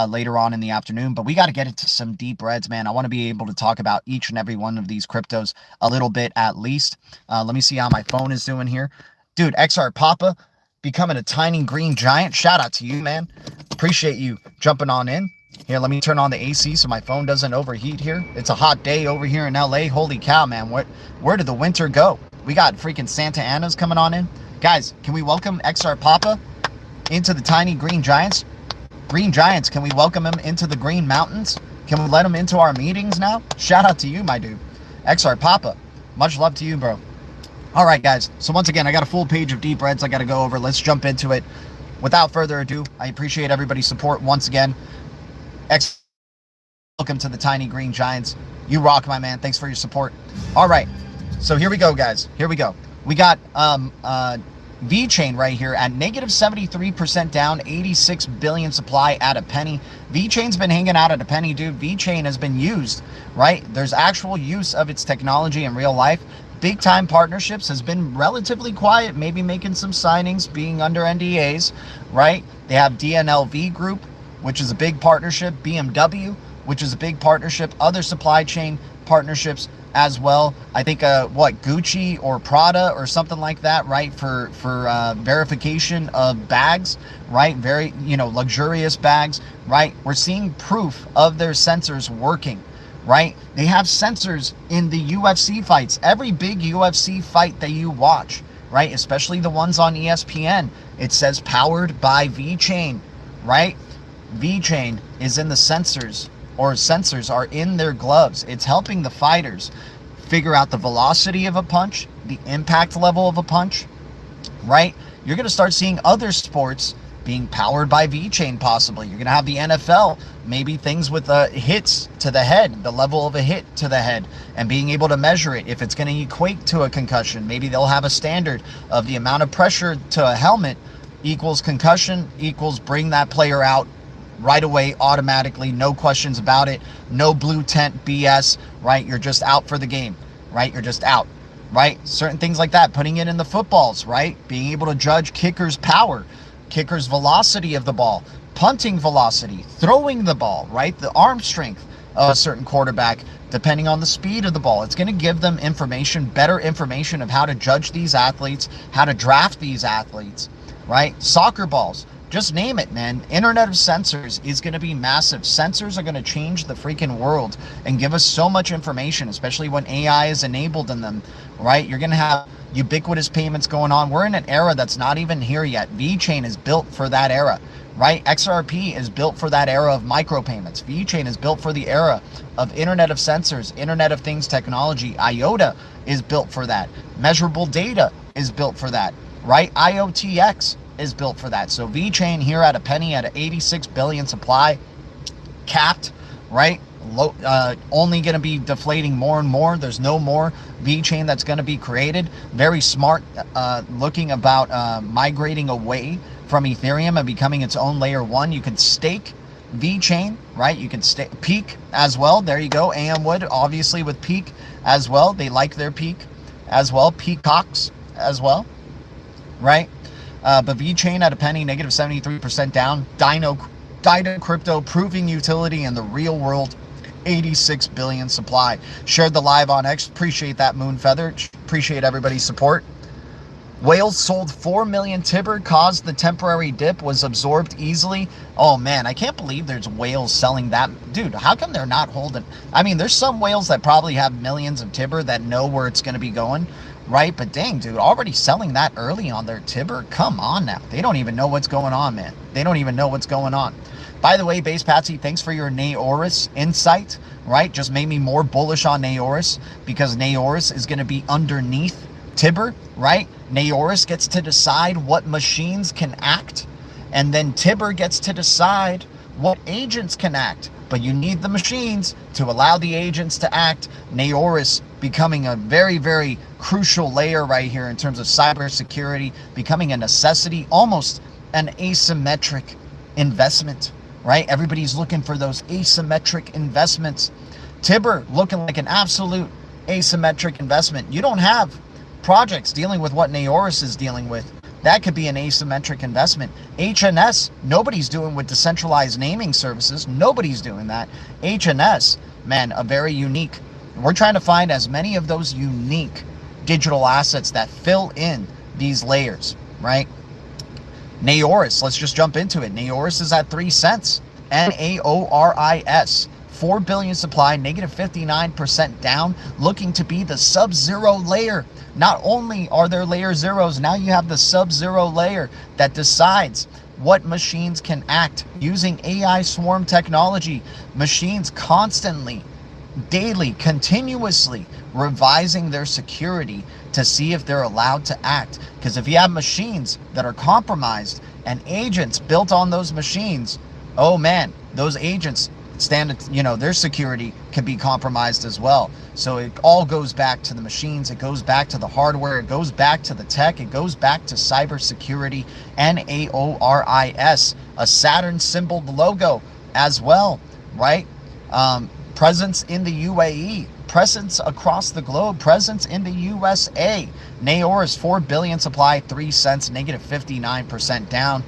later on in the afternoon, but we got to get into some deep reds, man. I want to be able to talk about each and every one of these cryptos a little bit at least. Let me see how my phone is doing here. Dude, XR Papa becoming a tiny green giant. Shout out to you, man. Appreciate you jumping on in. Here, let me turn on the AC so my phone doesn't overheat here. It's a hot day over here in LA. Holy cow, man. Where did the winter go? We got freaking Santa Ana's coming on in. Guys, can we welcome XR Papa into the tiny green giants? Green giants, can we welcome him into the green mountains? Can we let him into our meetings now? Shout out to you, my dude. XR Papa, much love to you, bro. All right, guys. So once again, I got a full page of deep reds I got to go over. Let's jump into it. Without further ado, I appreciate everybody's support once again. Welcome to the tiny green giants. You rock, my man. Thanks for your support. All right. So here we go, guys. Here we go. We got VeChain right here at negative 73% down, 86 billion supply at a penny. VeChain's been hanging out at a penny, dude. VeChain has been used, right? There's actual use of its technology in real life. Big time partnerships has been relatively quiet, maybe making some signings, being under NDAs, right? They have DNLV Group, which is a big partnership, BMW, which is a big partnership, other supply chain partnerships as well. I think Gucci or Prada or something like that, right? For verification of bags, right? Very, luxurious bags, right? We're seeing proof of their sensors working. Right? They have sensors in the UFC fights. Every big UFC fight that you watch, right? Especially the ones on ESPN, it says powered by VeChain, right? VeChain is in the sensors, or sensors are in their gloves. It's helping the fighters figure out the velocity of a punch, the impact level of a punch, right? You're going to start seeing other sports being powered by VeChain possibly. You're going to have the NFL, maybe things with hits to the head, the level of a hit to the head, and being able to measure it. If it's going to equate to a concussion, maybe they'll have a standard of the amount of pressure to a helmet equals concussion equals bring that player out right away, automatically, no questions about it, no blue tent BS, right? You're just out for the game, right? You're just out, right? Certain things like that, putting it in the footballs, right? Being able to judge kickers' power, kickers' velocity of the ball, punting velocity, throwing the ball, right? The arm strength a certain quarterback, depending on the speed of the ball. It's going to give them information, better information of how to judge these athletes, how to draft these athletes, right? Soccer balls, just name it, man. Internet of Sensors is going to be massive. Sensors are going to change the freaking world and give us so much information, especially when AI is enabled in them, right? You're going to have ubiquitous payments going on. We're in an era that's not even here yet. VeChain is built for that era, right? XRP is built for that era of micropayments. VeChain is built for the era of Internet of Sensors, Internet of Things technology. IOTA is built for that. Measurable data is built for that, right? IOTX is built for that. So VeChain here at a penny at an 86 billion supply, capped, right? Low, only going to be deflating more and more. There's no more VeChain that's going to be created. Very smart looking about migrating away from Ethereum and becoming its own layer 1. You can stake VeChain, right? You can stake Peak as well. There you go. AM Wood, obviously, with Peak as well. They like their Peak as well. Peacocks as well, right? But VeChain at a penny, negative 73% down. Dino Crypto proving utility in the real world, 86 billion supply. Shared the live on X. Appreciate that, Moonfeather. Appreciate everybody's support. Whales sold 4 million TIBBIR, caused the temporary dip, was absorbed easily. Oh man, I can't believe there's whales selling that. Dude, how come they're not holding? I mean, there's some whales that probably have millions of TIBBIR that know where it's going to be going, right? But dang, dude, already selling that early on their TIBBIR? Come on now. They don't even know what's going on, man. They don't even know what's going on. By the way, Base Patsy, thanks for your Naoris insight, right? Just made me more bullish on Naoris because Naoris is going to be underneath TIBBIR, right? Naoris gets to decide what machines can act, and then TIBBIR gets to decide what agents can act. But you need the machines to allow the agents to act. Naoris becoming a very, very crucial layer right here in terms of cybersecurity, becoming a necessity, almost an asymmetric investment, right? Everybody's looking for those asymmetric investments. TIBBIR looking like an absolute asymmetric investment. You don't have projects dealing with what Naoris is dealing with. That could be an asymmetric investment. HNS, nobody's doing with decentralized naming services. Nobody's doing that. HNS, man, a very unique. We're trying to find as many of those unique digital assets that fill in these layers, right? Naoris, let's just jump into it. Naoris is at 3 cents. Naoris. 4 billion supply, negative 59% down, looking to be the sub-zero layer. Not only are there layer zeros, now you have the sub-zero layer that decides what machines can act using AI swarm technology. Machines constantly, daily, continuously revising their security to see if they're allowed to act. Because if you have machines that are compromised and agents built on those machines, oh man, those agents their security can be compromised as well. So it all goes back to the machines, it goes back to the hardware, it goes back to the tech, it goes back to cybersecurity. Naoris, a Saturn symbol logo as well, right? Presence in the UAE, presence across the globe, presence in the USA. Naoris, 4 billion supply, 3 cents, negative 59% down.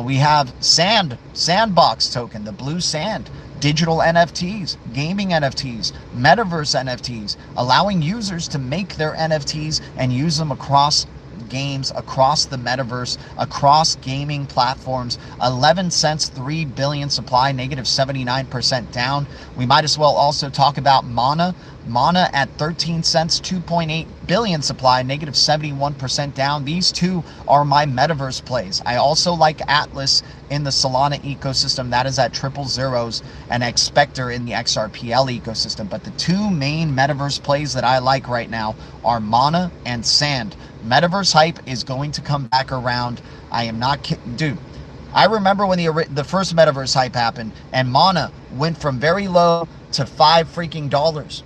We have Sandbox token, the blue sand, digital NFTs, gaming NFTs, metaverse NFTs, allowing users to make their NFTs and use them across games, across the metaverse, across gaming platforms. 11 cents, 3 billion supply, negative 79% down. We might as well also talk about Mana. Mana at 13 cents, 2.8 billion supply, negative 71% down. These two are my metaverse plays. I also like Atlas in the Solana ecosystem. That is at triple zeros, and Expector in the XRPL ecosystem. But the two main metaverse plays that I like right now are Mana and Sand. Metaverse hype is going to come back around. I am not kidding. Dude, I remember when the first metaverse hype happened and Mana went from very low to $5 freaking,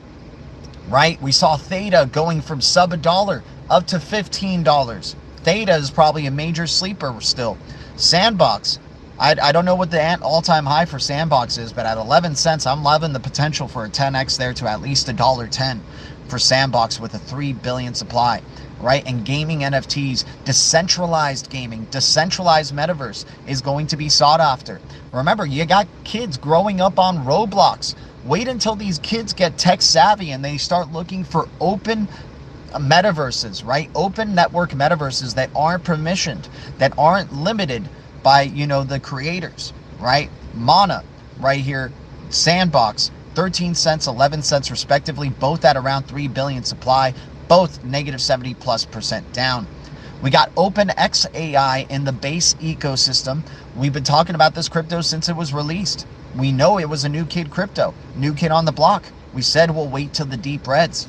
right? We saw Theta going from sub $1 up to $15. Theta is probably a major sleeper still. Sandbox, I don't know what the all-time high for Sandbox is, but at 11 cents, I'm loving the potential for a 10x there to at least $1.10 for Sandbox with a 3 billion supply, right? And gaming NFTs, decentralized gaming, decentralized metaverse is going to be sought after. Remember, you got kids growing up on Roblox. Wait until these kids get tech savvy and they start looking for open metaverses, right? Open network metaverses that aren't permissioned, that aren't limited by, the creators, right? Mana right here, Sandbox, 13 cents, 11 cents respectively, both at around 3 billion supply, both negative 70+% down. We got OpenX AI in the base ecosystem. We've been talking about this crypto since it was released. We know it was a new kid crypto, new kid on the block. We said we'll wait till the deep reds.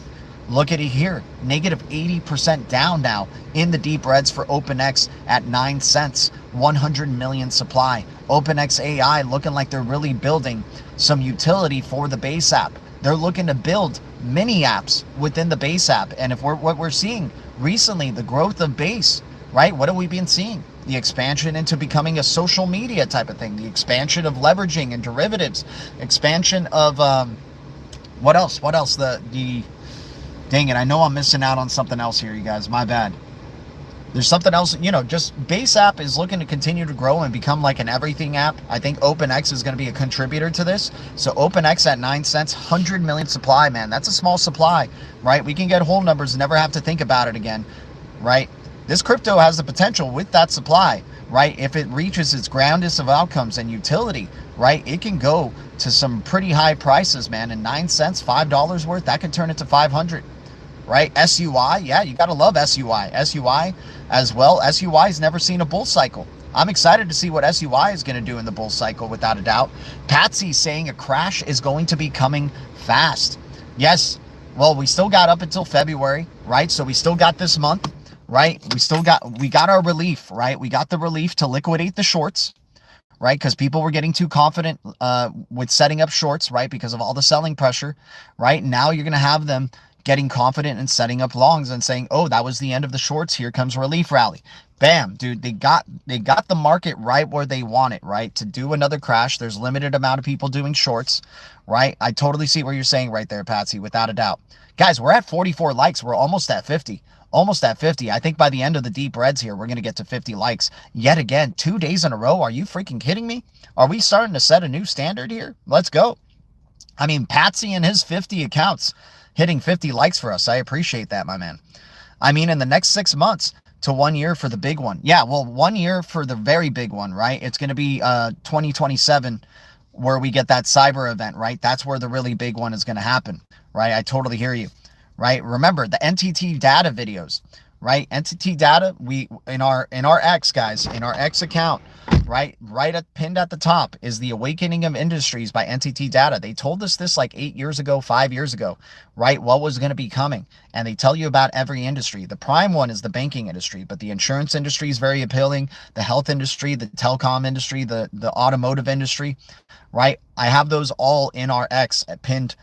Look at it here, negative 80% down now in the deep reds for OpenX at 9 cents, 100 million supply. OpenX AI looking like they're really building some utility for the base app. They're looking to build mini apps within the base app. And if what we're seeing recently, the growth of base, right? What have we been seeing? The expansion into becoming a social media type of thing, the expansion of leveraging and derivatives, expansion of, what else? Dang it, I know I'm missing out on something else here, you guys. My bad. There's something else, just base app is looking to continue to grow and become like an everything app. I think OpenX is going to be a contributor to this. So OpenX at 9 cents, 100 million supply, man. That's a small supply, right? We can get whole numbers and never have to think about it again, right? This crypto has the potential with that supply, right? If it reaches its grandest of outcomes and utility, right? It can go to some pretty high prices, man. And 9 cents, $5 worth, that can turn into 500. Right? SUI, yeah, you got to love SUI. SUI as well. SUI's never seen a bull cycle. I'm excited to see what SUI is going to do in the bull cycle, without a doubt. Patsy's saying a crash is going to be coming fast. Yes, well, we still got up until February, right? So we still got this month, right? We got our relief, right? We got the relief to liquidate the shorts, right? Because people were getting too confident with setting up shorts, right? Because of all the selling pressure, right? Now you're going to have them getting confident in setting up longs and saying, oh, that was the end of the shorts. Here comes relief rally. Bam, dude, they got the market right where they want it, right? To do another crash, there's limited amount of people doing shorts, right? I totally see what you're saying right there, Patsy, without a doubt. Guys, we're at 44 likes. We're almost at 50. Almost at 50. I think by the end of the deep reds here, we're going to get to 50 likes. Yet again, 2 days in a row. Are you freaking kidding me? Are we starting to set a new standard here? Let's go. I mean, Patsy and his 50 accounts hitting 50 likes for us. I appreciate that, my man. I mean, in the next 6 months to 1 year for the big one. Yeah, well, 1 year for the very big one, right? It's going to be 2027 where we get that cyber event, right? That's where the really big one is going to happen, right? I totally hear you, right? Remember the NTT data videos, right? NTT data, we in our X, guys, in our X account, right pinned at the top is the Awakening of Industries by NTT data. They told us this like 8 years ago, 5 years ago, right? What was going to be coming. And they tell you about every industry. The prime one is the banking industry, but the insurance industry is very appealing. The health industry, the telecom industry, the automotive industry, right? I have those all in our X pinned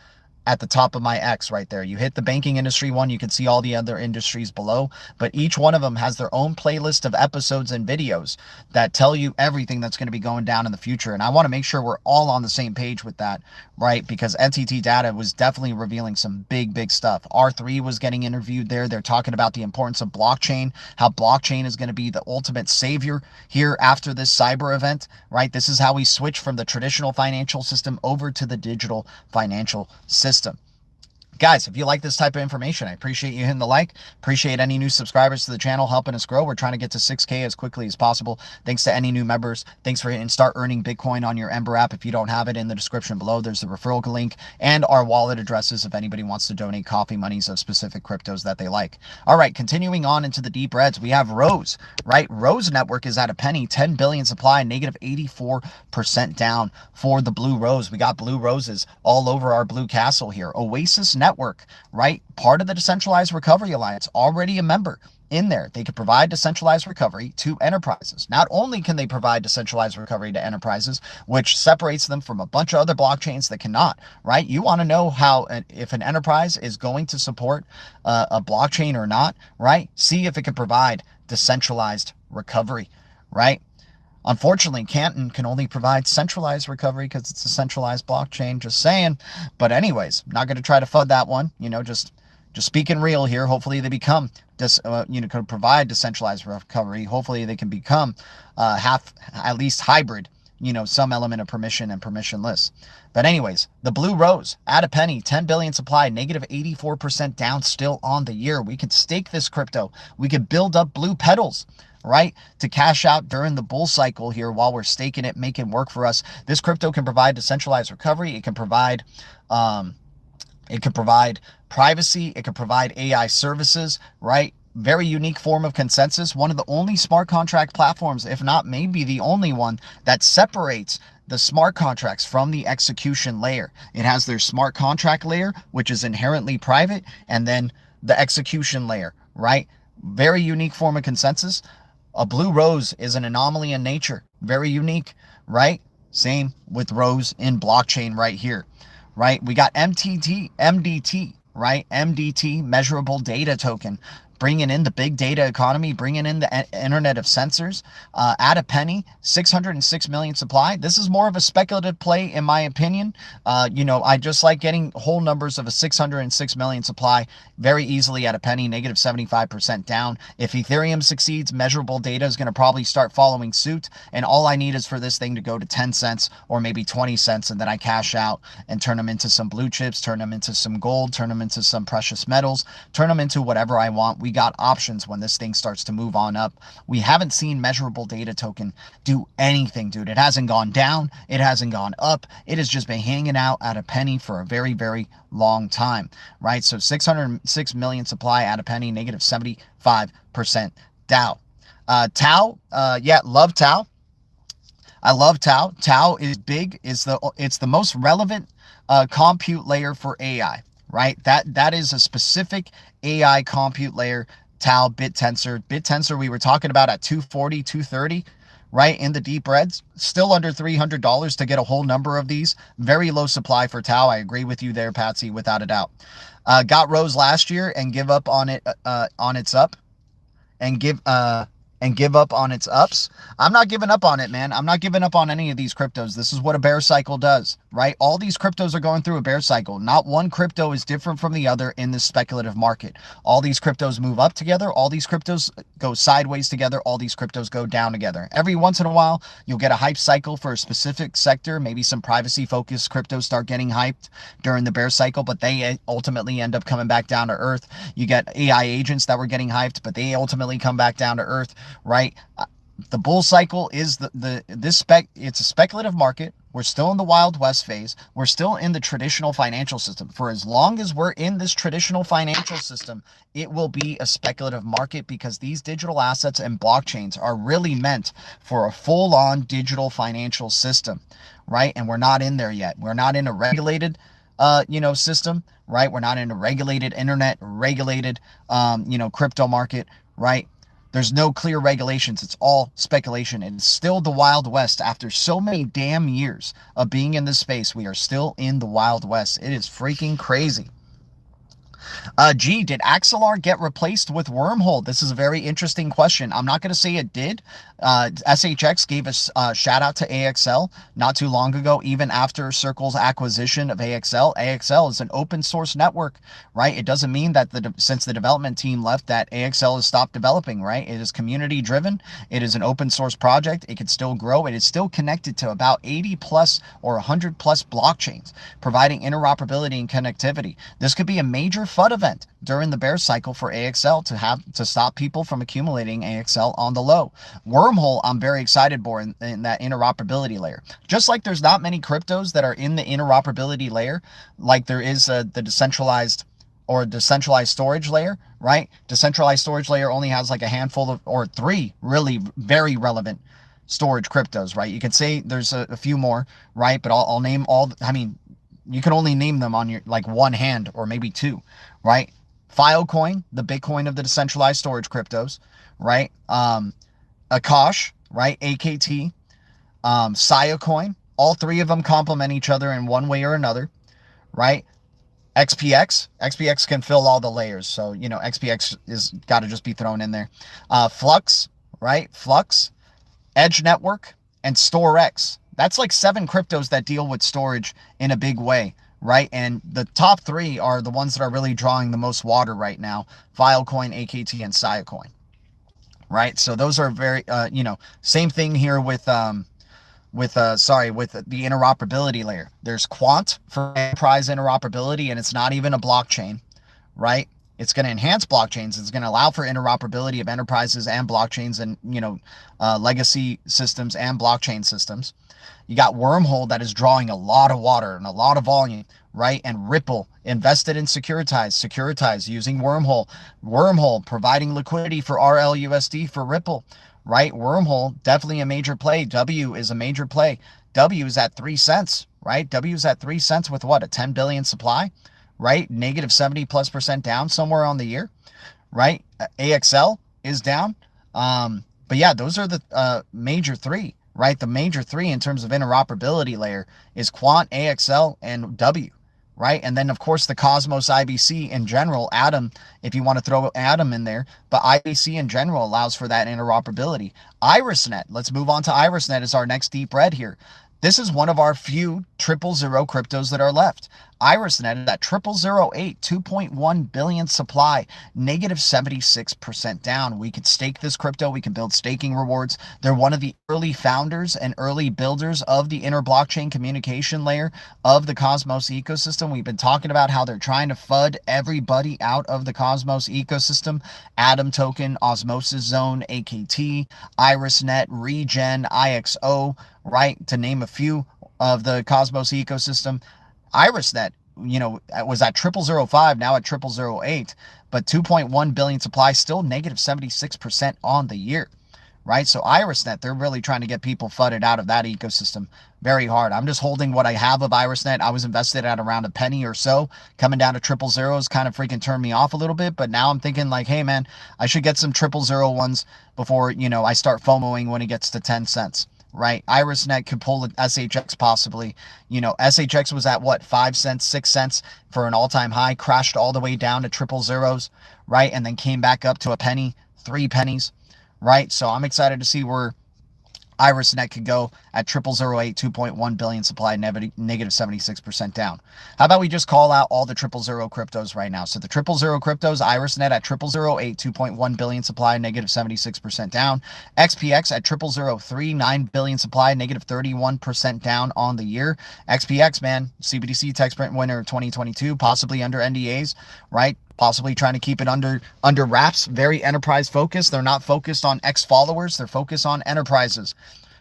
at the top of my X right there. You hit the banking industry one, you can see all the other industries below, but each one of them has their own playlist of episodes and videos that tell you everything that's going to be going down in the future. And I want to make sure we're all on the same page with that, right? Because NTT data was definitely revealing some big stuff. R3 was getting interviewed there. They're talking about the importance of blockchain, how blockchain is going to be the ultimate savior here after this cyber event, right? This is how we switch from the traditional financial system over to the digital financial system. Guys, if you like this type of information, I appreciate you hitting the like. Appreciate any new subscribers to the channel helping us grow. We're trying to get to 6K as quickly as possible. Thanks to any new members. Thanks for hitting start earning Bitcoin on your EMBER app. If you don't have it, in the description below, there's the referral link and our wallet addresses if anybody wants to donate coffee monies of specific cryptos that they like. All right, continuing on into the deep reds, we have Rose, right? Rose Network is at a penny, 10 billion supply, negative 84% down for the Blue Rose. We got blue roses all over our blue castle here. Oasis Network, right? Part of the Decentralized Recovery Alliance, already a member in there. They could provide decentralized recovery to enterprises. Not only can they provide decentralized recovery to enterprises, which separates them from a bunch of other blockchains that cannot, right? You want to know how, if an enterprise is going to support a blockchain or not, right? See if it can provide decentralized recovery, right? Unfortunately, Canton can only provide centralized recovery because it's a centralized blockchain, just saying. But anyways, not going to try to FUD that one, just speaking real here. Hopefully they become, can provide decentralized recovery. Hopefully they can become at least hybrid some element of permission and permissionless. But anyways, the blue rose at a penny, 10 billion supply, negative 84% down still on the year. We could stake this crypto. We could build up blue petals, right, to cash out during the bull cycle here while we're staking it, making work for us. This crypto can provide decentralized recovery. It can provide privacy. It can provide AI services, right? Very unique form of consensus. One of the only smart contract platforms, if not maybe the only one, that separates the smart contracts from the execution layer. It has their smart contract layer, which is inherently private, and then the execution layer, right? Very unique form of consensus. A blue rose is an anomaly in nature. Very unique, right? Same with rose in blockchain right here, right? We got MDT, right? MDT, measurable data token. Bringing in the big data economy, bringing in the internet of sensors, at a penny, 606 million supply. This is more of a speculative play, in my opinion. I just like getting whole numbers of a 606 million supply very easily at a penny, negative 75% down. If Ethereum succeeds, measurable data is going to probably start following suit. And all I need is for this thing to go to 10 cents or maybe 20 cents. And then I cash out and turn them into some blue chips, turn them into some gold, turn them into some precious metals, turn them into whatever I want. We got options when this thing starts to move on up. We haven't seen measurable data token do anything, dude. It hasn't gone down. It hasn't gone up. It has just been hanging out at a penny for a very, very long time, right? So 606 million supply at a penny, negative 75% Dow. Tau, love Tau. I love Tau. Tau is big. It's the most relevant compute layer for AI, right? That is a specific AI compute layer. Tau, BitTensor we were talking about at 240, 230, right? In the deep reds, still under $300 to get a whole number of these. Very low supply for Tau. I agree with you there, Patsy, without a doubt. Got rose last year and give up on it, on its up and give up on its ups. I'm not giving up on it, man. I'm not giving up on any of these cryptos. This is what a bear cycle does, right? All these cryptos are going through a bear cycle. Not one crypto is different from the other in this speculative market. All these cryptos move up together. All these cryptos go sideways together. All these cryptos go down together. Every once in a while, you'll get a hype cycle for a specific sector. Maybe some privacy focused cryptos start getting hyped during the bear cycle, but they ultimately end up coming back down to earth. You get AI agents that were getting hyped, but they ultimately come back down to earth, right? The bull cycle is it's a speculative market. We're still in the Wild West phase. We're still in the traditional financial system. For as long as we're in this traditional financial system, it will be a speculative market because these digital assets and blockchains are really meant for a full-on digital financial system, right? And we're not in there yet. We're not in a regulated system, right? We're not in a regulated internet, regulated crypto market, right? There's no clear regulations. It's all speculation. And it's still the Wild West. After so many damn years of being in this space, we are still in the Wild West. It is freaking crazy. Did Axelar get replaced with Wormhole? This is a very interesting question. I'm not going to say it did. SHX gave a shout out to AXL not too long ago, even after Circle's acquisition of AXL. AXL is an open source network, right? It doesn't mean that since the development team left that AXL has stopped developing, right? It is community driven. It is an open source project. It can still grow. It is still connected to about 80 plus or 100 plus blockchains, providing interoperability and connectivity. This could be a major FUD event during the bear cycle for AXL to stop people from accumulating AXL on the low. Wormhole, I'm very excited for in that interoperability layer. Just like there's not many cryptos that are in the interoperability layer, like there is the decentralized storage layer, right? Decentralized storage layer only has like a handful of, or three really very relevant storage cryptos, right? You could say there's a few more, right? But I'll name all, you can only name them on your like one hand or maybe two, right? Filecoin, the Bitcoin of the decentralized storage cryptos, right? Akash, right? AKT, Siacoin, all three of them complement each other in one way or another, right? XPX can fill all the layers. So, XPX is got to just be thrown in there. Flux, right? Flux, Edge Network, and StoreX. That's like 7 cryptos that deal with storage in a big way, right? And the top 3 are the ones that are really drawing the most water right now: Filecoin, AKT, and Siacoin, right? So those are very, same thing here with with the interoperability layer. There's quant for enterprise interoperability, and it's not even a blockchain, right? It's going to enhance blockchains. It's going to allow for interoperability of enterprises and blockchains and, legacy systems and blockchain systems. You got Wormhole that is drawing a lot of water and a lot of volume, right? And Ripple invested in Securitize using Wormhole providing liquidity for RLUSD for Ripple, right? Wormhole, definitely a major play. W is a major play. W is at 3 cents, right? W is at 3 cents with what? A 10 billion supply, right? Negative 70+% down somewhere on the year, right? AXL is down. But yeah, those are the major three, right? The major three in terms of interoperability layer is Quant, AXL, and W, right? And then, of course, the Cosmos IBC in general, Atom, if you want to throw Atom in there, but IBC in general allows for that interoperability. IrisNet, let's move on to IrisNet as our next deep red here. This is one of our few 000 cryptos that are left. IrisNet is at 0008, 2.1 billion supply, negative 76% down. We could stake this crypto. We can build staking rewards. They're one of the early founders and early builders of the inter-blockchain communication layer of the Cosmos ecosystem. We've been talking about how they're trying to FUD everybody out of the Cosmos ecosystem. Atom token, Osmosis Zone, AKT, IrisNet, Regen, IXO, right? To name a few of the Cosmos ecosystem. IrisNet, was at 0005, now at 0008, but 2.1 billion supply, still negative 76% on the year, right? So IrisNet, they're really trying to get people flooded out of that ecosystem very hard. I'm just holding what I have of IrisNet. I was invested at around a penny or so. Coming down to 000 kind of freaking turned me off a little bit, but now I'm thinking like, hey man, I should get some 000 ones before, I start FOMOing when it gets to 10 cents. Right? IrisNet could pull an SHX possibly. SHX was at what, 5 cents, 6 cents for an all-time high, crashed all the way down to 000, right? And then came back up to a penny, 3 pennies, right? So I'm excited to see where IrisNet could go at 0008, 2.1 billion supply, negative 76% down. How about we just call out all the 000 cryptos right now? So the 000 cryptos, IrisNet at 0008, 2.1 billion supply, negative 76% down. XPX at 0003, 9 billion supply, negative 31% down on the year. XPX, man, CBDC tech sprint winner 2022, possibly under NDAs, right? Possibly trying to keep it under wraps. Very enterprise focused. They're not focused on X followers. They're focused on enterprises,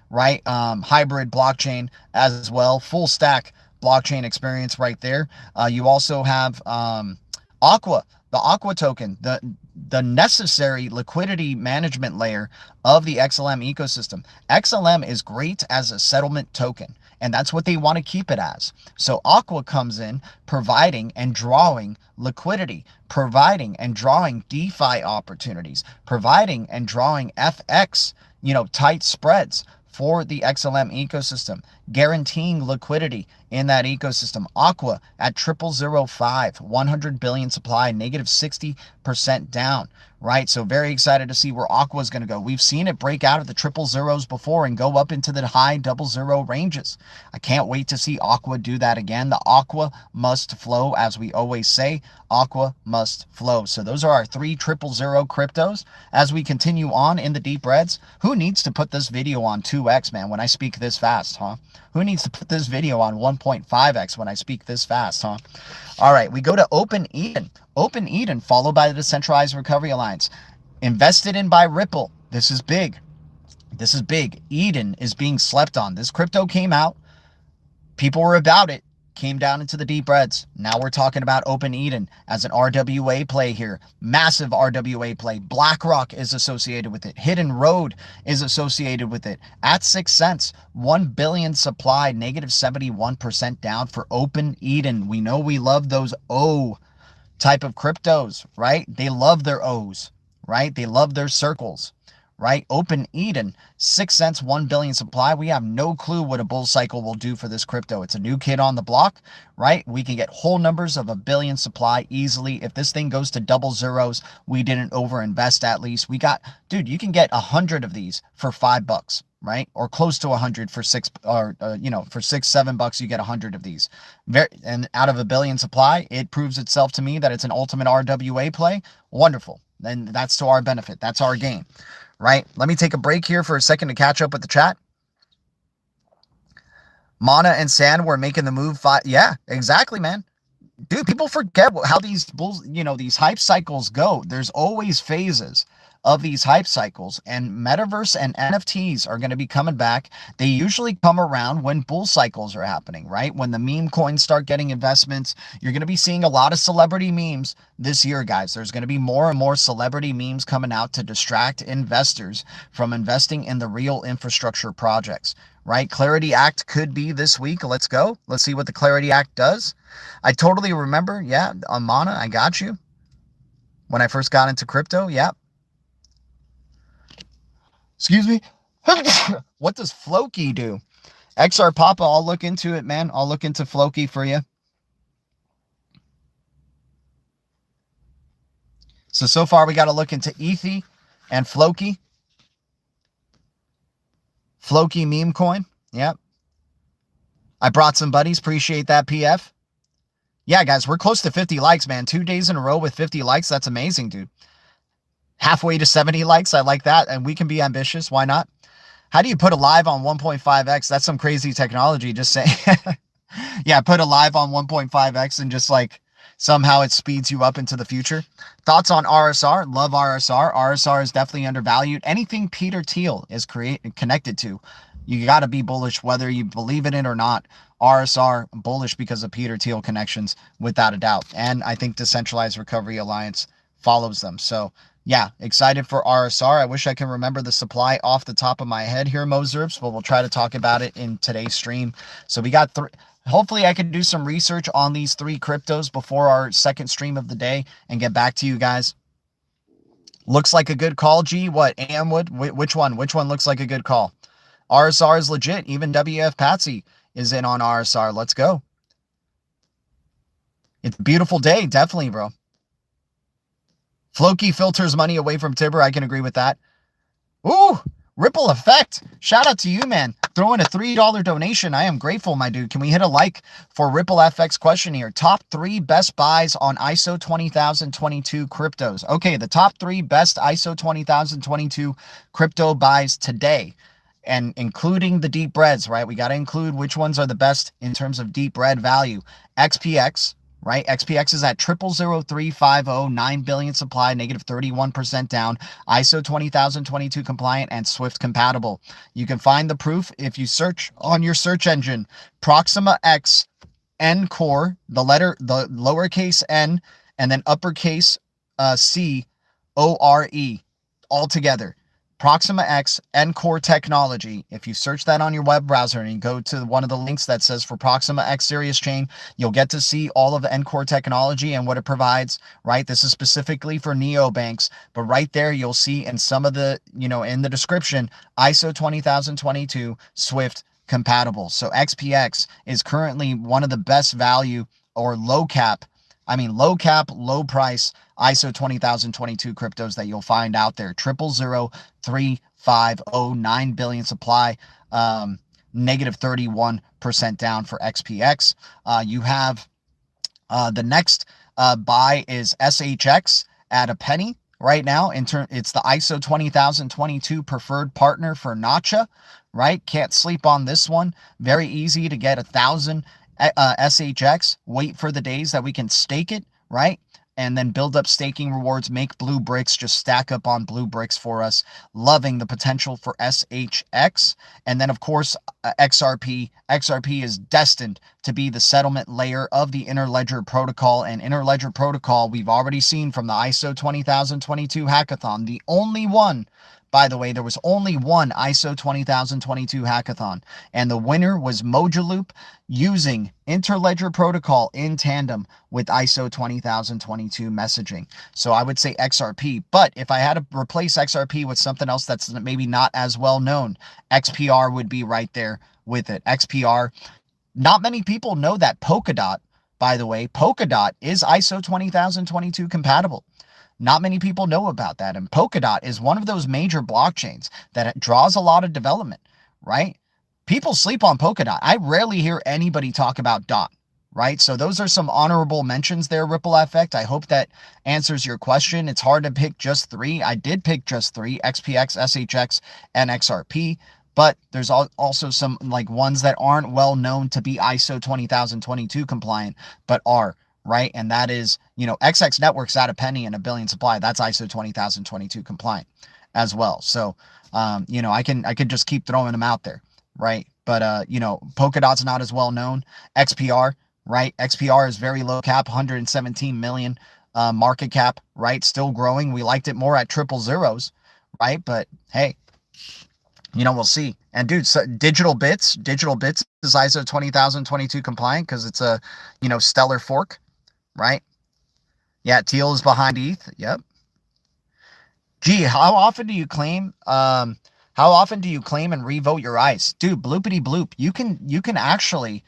right? Hybrid blockchain as well. Full stack blockchain experience right there. You also have Aqua, the Aqua token, the necessary liquidity management layer of the XLM ecosystem. XLM is great as a settlement token, and that's what they want to keep it as. So Aqua comes in providing and drawing liquidity, providing and drawing DeFi opportunities, providing and drawing FX, tight spreads for the XLM ecosystem, guaranteeing liquidity in that ecosystem. Aqua at 0005, 100 billion supply, negative 60% down, right? So very excited to see where Aqua is going to go. We've seen it break out of the 000s before and go up into the high 00 ranges. I can't wait to see Aqua do that again. The Aqua must flow, as we always say. Aqua must flow. So those are our 3 000 cryptos. As we continue on in the deep reds, who needs to put this video on 2x, man, when I speak this fast, huh? Who needs to put this video on 1.5x when I speak this fast, huh? All right, we go to Open Eden. Open Eden, followed by the Decentralized Recovery Alliance. Invested in by Ripple. This is big. This is big. Eden is being slept on. This crypto came out. People were about it. Came down into the deep reds. Now we're talking about Open Eden as an RWA play here. Massive RWA play. BlackRock is associated with it. Hidden Road is associated with it. At 6 cents, 1 billion supply, negative 71% down for Open Eden. We know we love those O type of cryptos, right? They love their O's, right? They love their circles, right? Open Eden, 6 cents, 1 billion supply. We have no clue what a bull cycle will do for this crypto. It's a new kid on the block, right? We can get whole numbers of 1 billion supply easily. If this thing goes to double zeros, we didn't overinvest at least. We got, dude, you can get 100 of these for $5, right? Or close to 100 for $6, or for $6-7, you get 100 of these. And out of 1 billion supply, it proves itself to me that it's an ultimate RWA play. Wonderful. And that's to our benefit. That's our gain. Right? Let me take a break here for a second to catch up with the chat. Mana and Sand were making the move. Yeah, exactly, man. Dude, people forget how these these hype cycles go. There's always phases of these hype cycles, and metaverse and NFTs are going to be coming back. They usually come around when bull cycles are happening, right? When the meme coins start getting investments, you're going to be seeing a lot of celebrity memes this year, guys. There's going to be more and more celebrity memes coming out to distract investors from investing in the real infrastructure projects, right? Clarity Act could be this week. Let's go. Let's see what the Clarity Act does. I totally remember, yeah, on Mana, I got you. When I first got into crypto, yeah. Excuse me. What does Floki do? XR Papa, I'll look into it, man. I'll look into Floki for you. So far we got to look into ETH and Floki. Floki meme coin, yep. I brought some buddies, appreciate that, PF. Yeah, guys, we're close to 50 likes, man. 2 days in a row with 50 likes. That's amazing, dude. Halfway to 70 likes. I like that. And we can be ambitious. Why not? How do you put a live on 1.5x? That's some crazy technology. Just saying. Yeah, put a live on 1.5x and just like somehow it speeds you up into the future. Thoughts on RSR? Love RSR. RSR is definitely undervalued. Anything Peter Thiel is connected to, you got to be bullish whether you believe in it or not. RSR bullish because of Peter Thiel connections, without a doubt. And I think Decentralized Recovery Alliance follows them. So yeah, excited for RSR. I wish I can remember the supply off the top of my head here, Mozerps, but we'll try to talk about it in today's stream. So we got three. Hopefully I can do some research on these 3 cryptos before our second stream of the day and get back to you guys. Looks like a good call, G. What, Amwood? Which one? Which one looks like a good call? RSR is legit. Even WF Patsy is in on RSR. Let's go. It's a beautiful day. Definitely, bro. Floki filters money away from TIBBIR. I can agree with that. Ooh, Ripple Effect. Shout out to you, man. Throw in a $3 donation. I am grateful, my dude. Can we hit a like for Ripple FX question here? Top 3 best buys on ISO 20022 cryptos. Okay, the top 3 best ISO 20022 crypto buys today, and including the deep breads, right? We got to include which ones are the best in terms of deep bread value. XPX, right? XPX is at 000350, 9 billion supply, negative 31% down, ISO 20022 compliant and Swift compatible. You can find the proof if you search on your search engine, Proxima X N Core, the lowercase n, and then uppercase C O R E, all together. Proxima X Core technology. If you search that on your web browser and you go to one of the links that says for Proxima X Sirius chain, you'll get to see all of the Core technology and what it provides, right? This is specifically for neobanks, but right there you'll see in some of the, in the description, ISO 20022 Swift compatible. So XPX is currently one of the best value or low cap, low price ISO 20022 cryptos that you'll find out there. 000350, 9 billion supply, negative 31% down for XPX. You have the next buy is SHX at a penny right now. It's the ISO 20022 preferred partner for Nacha, right? Can't sleep on this one. Very easy to get 1,000 SHX. Wait for the days that we can stake it, right? And then build up staking rewards, make blue bricks, just stack up on blue bricks for us. Loving the potential for SHX. And then, of course, XRP. XRP is destined to be the settlement layer of the Interledger protocol. And Interledger protocol, we've already seen from the ISO 20022 hackathon, the only one. By the way, there was only one ISO 20022 hackathon, and the winner was Mojaloop using Interledger protocol in tandem with ISO 20022 messaging. So I would say XRP, but if I had to replace XRP with something else that's maybe not as well known, XPR would be right there with it. XPR, not many people know that Polkadot, by the way, Polkadot is ISO 20022 compatible. Not many people know about that. And Polkadot is one of those major blockchains that draws a lot of development, right? People sleep on Polkadot. I rarely hear anybody talk about DOT, right? So those are some honorable mentions there, Ripple Effect. I hope that answers your question. It's hard to pick just 3. I did pick just 3, XPX, SHX, and XRP. but there's also some like ones that aren't well known to be ISO 20022 compliant, but are, right? And that is, you know, XX Networks at a penny and a billion supply. That's ISO 20022 compliant as well. So, you know, I can just keep throwing them out there, right? But, you know, Polkadot's not as well known. XPR, right? XPR is very low cap, 117 million market cap, right? Still growing. We liked it more at triple zeros, right? But hey, you know, we'll see. And dude, so Digital Bits is ISO 20022 compliant because it's a, you know, stellar fork, right? Yeah, Teal is behind ETH. Yep. Gee, how often do you claim and revote your ICE? Dude, bloopity bloop. You can actually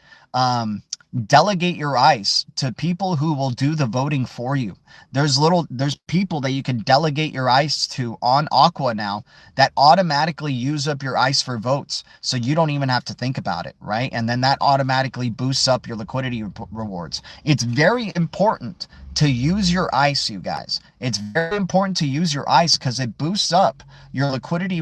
delegate your ICE to people who will do the voting for you. There's people that you can delegate your ICE to on Aqua now that automatically use up your ICE for votes. So you don't even have to think about it, right? And then that automatically boosts up your liquidity rewards. It's very important to use your ICE, you guys. It's very important to use your ICE because it boosts up your liquidity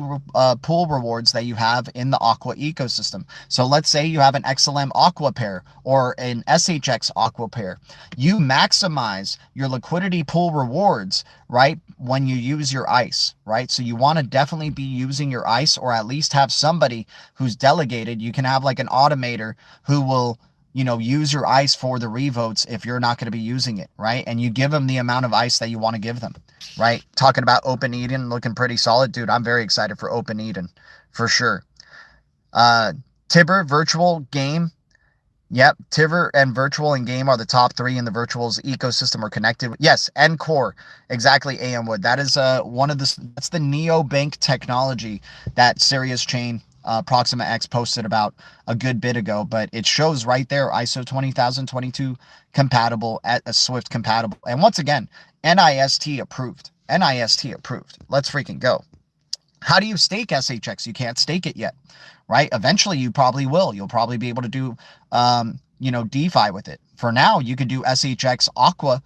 pool rewards that you have in the Aqua ecosystem. So let's say you have an XLM Aqua pair or an SHX Aqua pair. You maximize your liquidity pool rewards, right, when you use your ICE, right? So you want to definitely be using your ICE, or at least have somebody who's delegated. You can have like an automator who will, you know, use your ICE for the revotes if you're not going to be using it, right? And you give them the amount of ICE that you want to give them, right? Talking about Open Eden looking pretty solid. Dude, I'm very excited for Open Eden for sure. TIBBIR, virtual game. Yep, TIBBIR and virtual and game are the top three in the virtuals ecosystem are connected. Yes, Core, exactly, AM Wood. That is that's the neobank technology that Sirius chain Proxima X posted about a good bit ago, but it shows right there ISO 20022 compatible at a Swift compatible. And once again, NIST approved. NIST approved. Let's freaking go. How do you stake SHX? You can't stake it yet, right? Eventually you probably will. You'll probably be able to do, you know, DeFi with it. For now, you can do SHX Aqua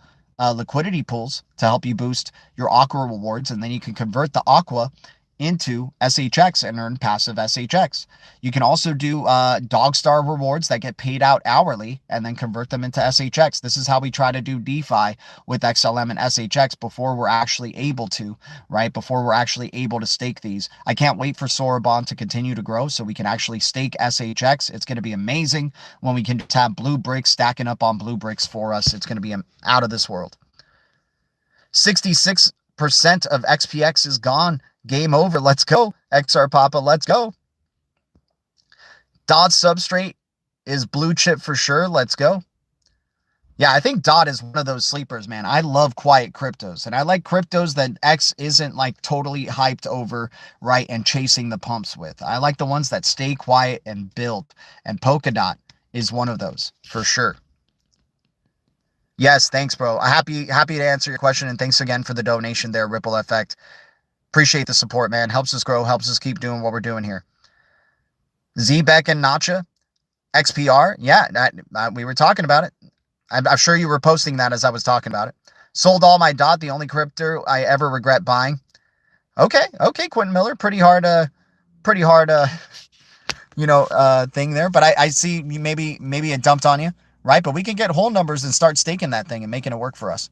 liquidity pools to help you boost your Aqua rewards, and then you can convert the Aqua into SHX and earn passive SHX. You can also do dog star rewards that get paid out hourly and then convert them into SHX. This is how we try to do DeFi with XLM and SHX before we're actually able to, right? Before we're actually able to stake these. I can't wait for Sorabon to continue to grow so we can actually stake SHX. It's going to be amazing when we can just have blue bricks stacking up on blue bricks for us. It's going to be out of this world. 66% of XPX is gone. Game over. Let's go. XR Papa, let's go. DOT substrate is blue chip for sure. Let's go. Yeah, I think DOT is one of those sleepers, man. I love quiet cryptos, and I like cryptos that X isn't like totally hyped over, right, and chasing the pumps with. I like the ones that stay quiet and build, and Polkadot is one of those for sure. Yes, thanks, bro. Happy to answer your question, and thanks again for the donation there, Ripple Effect. Appreciate the support, man. Helps us grow, helps us keep doing what we're doing here. Zbeck and Nacha, XPR. Yeah, we were talking about it. I'm sure you were posting that as I was talking about it. Sold all my DOT, the only crypto I ever regret buying. Okay, Quentin Miller. Pretty hard, you know, thing there. But I see maybe it dumped on you, right? But we can get whole numbers and start staking that thing and making it work for us.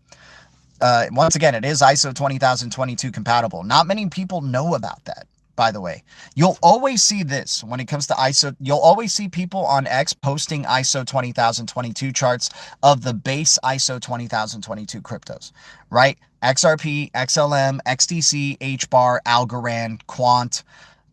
Once again, it is ISO 20022 compatible. Not many people know about that, by the way. You'll always see this when it comes to ISO. You'll always see people on X posting ISO 20022 charts of the base ISO 20022 cryptos, right? XRP, XLM, XDC, HBAR, Algorand, Quant,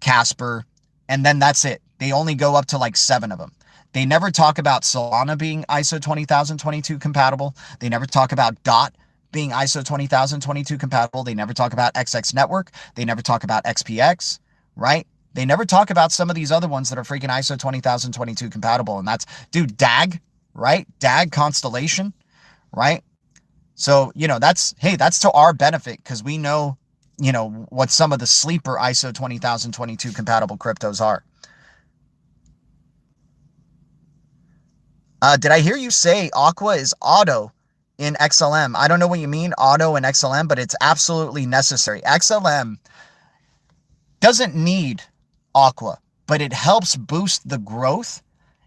Casper, and then that's it. They only go up to like 7 of them. They never talk about Solana being ISO 20022 compatible. They never talk about DOT being ISO 20022 compatible. They never talk about XX Network. They never talk about XPX, right? They never talk about some of these other ones that are freaking ISO 20022 compatible. And that's, dude, DAG, right? DAG Constellation, right? So, you know, that's to our benefit because we know, you know, what some of the sleeper ISO 20022 compatible cryptos are. Did I hear you say Aqua is auto in XLM? I don't know what you mean, auto and XLM, but it's absolutely necessary. XLM doesn't need Aqua, but it helps boost the growth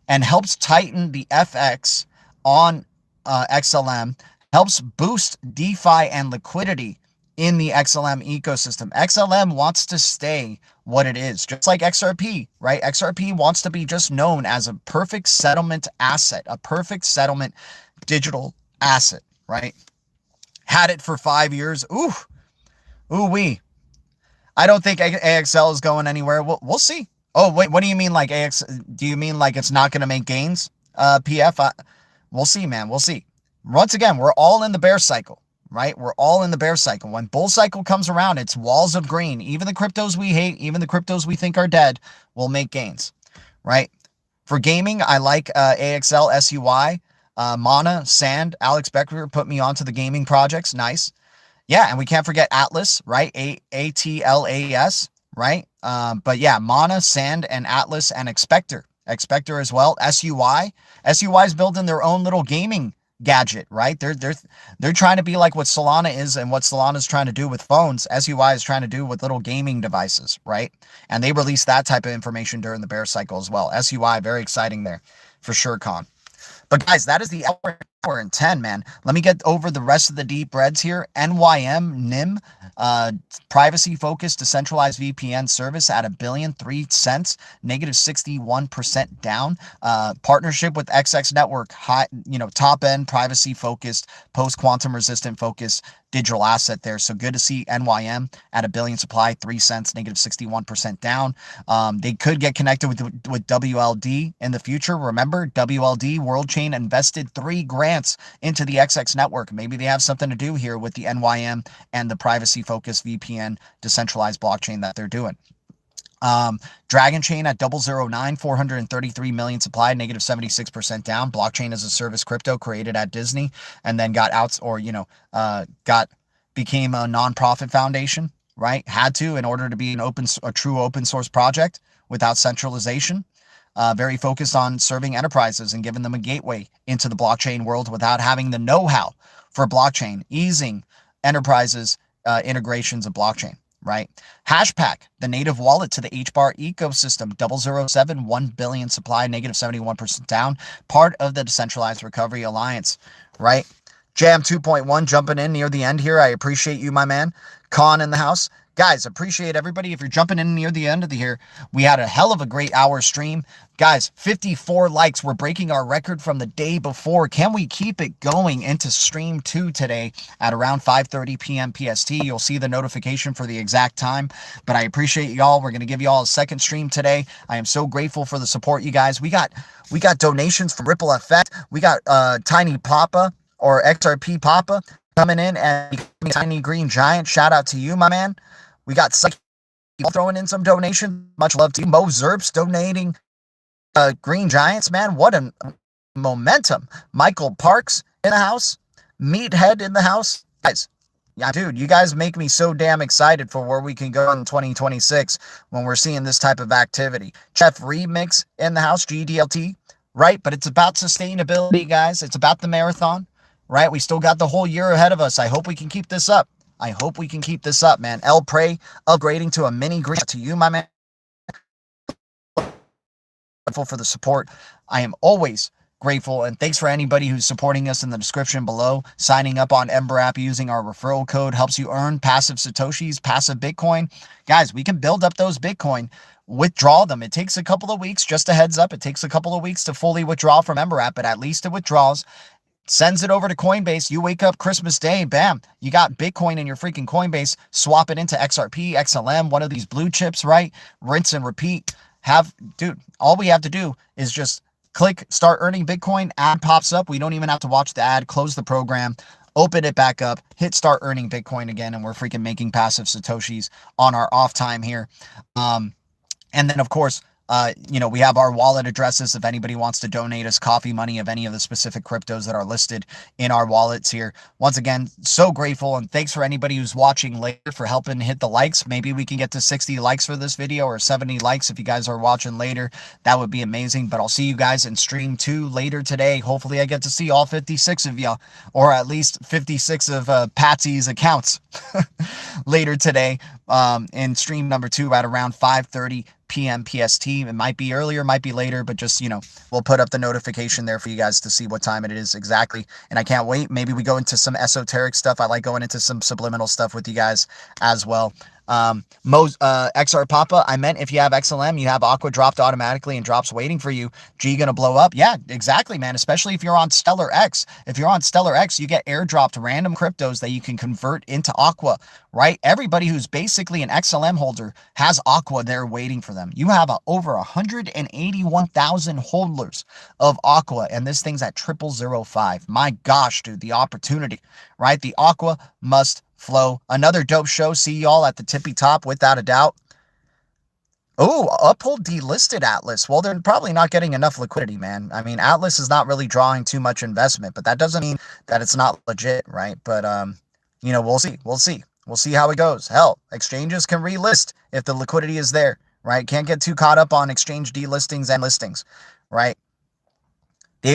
and helps tighten the FX on XLM, helps boost DeFi and liquidity in the XLM ecosystem. XLM wants to stay what it is, just like XRP, right? XRP wants to be just known as a perfect settlement asset, a perfect settlement digital asset, right? Had it for 5 years. Ooh-wee. I don't think AXL is going anywhere. We'll see. Oh, wait, what do you mean like AX? Do you mean like it's not going to make gains? PF? We'll see, man. We'll see. Once again, we're all in the bear cycle, right? We're all in the bear cycle. When bull cycle comes around, it's walls of green. Even the cryptos we hate, even the cryptos we think are dead, will make gains, right? For gaming, I like AXL, SUI, Mana, Sand. Alex Becker put me onto the gaming projects. Nice. Yeah, and we can't forget Atlas, right? ATLAS, right? But yeah, Mana, Sand, and Atlas, and Expector as well. SUI is building their own little gaming gadget, right? They're trying to be like what Solana is and what Solana is trying to do with phones. SUI is trying to do with little gaming devices, right? And they released that type of information during the bear cycle as well. SUI, very exciting there for sure, Con. But guys, that is the hour and 10, man. Let me get over the rest of the deep breads here. NYM, privacy-focused decentralized VPN service at $1,000,003, negative 61% down. Partnership with XX Network, high, top-end privacy-focused, post-quantum resistant focused digital asset there. So good to see NYM at $1 billion supply, 3 cents, negative 61% down. They could get connected with WLD in the future. Remember, WLD World Chain invested 3 grants into the XX network. Maybe they have something to do here with the NYM and the privacy-focused VPN decentralized blockchain that they're doing. Dragon Chain at 009, 433 million supply, negative 76% down. Blockchain as a service crypto created at Disney and then got out or, became a nonprofit foundation, right? Had to in order to be a true open source project without centralization. Very focused on serving enterprises and giving them a gateway into the blockchain world without having the know-how for blockchain, easing enterprises integrations of blockchain. Right? Hashpack, the native wallet to the HBAR ecosystem, 007, 1 billion supply, negative 71% down, part of the Decentralized Recovery Alliance, right? Jam 2.1 jumping in near the end here. I appreciate you, my man. Con in the house. Guys, appreciate everybody. If you're jumping in near the end of the year, we had a hell of a great hour stream. Guys, 54 likes. We're breaking our record from the day before. Can we keep it going into stream 2 today at around 5:30 p.m. PST? You'll see the notification for the exact time, but I appreciate y'all. We're going to give y'all a second stream today. I am so grateful for the support, you guys. We got donations from Ripple Effect. We got Tiny Papa or XRP Papa coming in and Tiny Green Giant. Shout out to you, my man. We got Psyche throwing in some donation. Much love to you. Mo Zerps donating. Green Giants, man. What a momentum. Michael Parks in the house. Meathead in the house. Guys, yeah, dude, you guys make me so damn excited for where we can go in 2026 when we're seeing this type of activity. Chef Remix in the house. GDLT, right? But it's about sustainability, guys. It's about the marathon, right? We still got the whole year ahead of us. I hope we can keep this up. Man. El Prey upgrading to a mini green. To you, my man. Grateful for the support. I am always grateful, and thanks for anybody who's supporting us in the description below. Signing up on EMBER app using our referral code helps you earn passive Satoshis, passive Bitcoin. Guys, we can build up those Bitcoin, withdraw them. It takes a couple of weeks, just a heads up. It takes a couple of weeks to fully withdraw from EMBER app, but at least it withdraws. Sends it over to Coinbase. You wake up Christmas Day, bam, you got Bitcoin in your freaking Coinbase. Swap it into XRP, XLM, one of these blue chips, right? Rinse and repeat. Dude, all we have to do is just click start earning Bitcoin. Ad pops up. We don't even have to watch the ad. Close the program. Open it back up. Hit start earning Bitcoin again, and we're freaking making passive Satoshis on our off time here. And then, of course, we have our wallet addresses if anybody wants to donate us coffee money of any of the specific cryptos that are listed in our wallets here. Once again, so grateful, and thanks for anybody who's watching later for helping hit the likes. Maybe we can get to 60 likes for this video or 70 likes if you guys are watching later. That would be amazing, but I'll see you guys in stream 2 later today. Hopefully I get to see all 56 of y'all, or at least 56 of Patsy's accounts later today in stream number 2 at around 5:30 p.m. PST. It might be earlier, might be later, but just, we'll put up the notification there for you guys to see what time it is exactly. And I can't wait. Maybe we go into some esoteric stuff. I like going into some subliminal stuff with you guys as well. XR Papa, I meant if you have XLM, you have Aqua dropped automatically and drops waiting for you. G gonna blow up? Yeah, exactly, man. Especially if you're on Stellar X. If you're on Stellar X, you get airdropped random cryptos that you can convert into Aqua, right? Everybody who's basically an XLM holder has Aqua there waiting for them. You have over 181,000 holders of Aqua, and this thing's at 0005. My gosh, dude, the opportunity, right? The Aqua must flow. Another dope show. See y'all at the tippy top without a doubt. Oh, Uphold delisted Atlas. Well, they're probably not getting enough liquidity, man. I mean, Atlas is not really drawing too much investment, but that doesn't mean that it's not legit, right? But, we'll see. We'll see. We'll see how it goes. Hell, exchanges can relist if the liquidity is there, right? Can't get too caught up on exchange delistings and listings, right?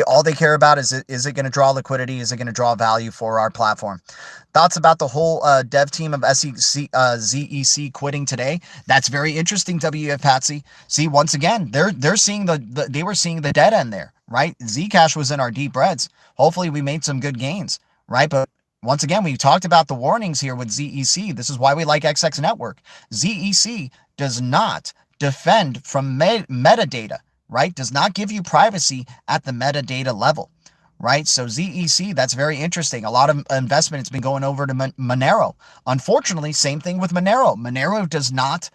All they care about is it going to draw liquidity? Is it going to draw value for our platform? Thoughts about the whole dev team of ZEC quitting today? That's very interesting, WF Patsy. See, once again, they're seeing they were seeing the dead end there, right? Zcash was in our deep reds. Hopefully we made some good gains, right? But once again, we talked about the warnings here with ZEC. This is why we like XX Network. ZEC does not defend from metadata, right? Does not give you privacy at the metadata level, right? So ZEC, that's very interesting. A lot of investment has been going over to Monero. Unfortunately, same thing with Monero. Monero does not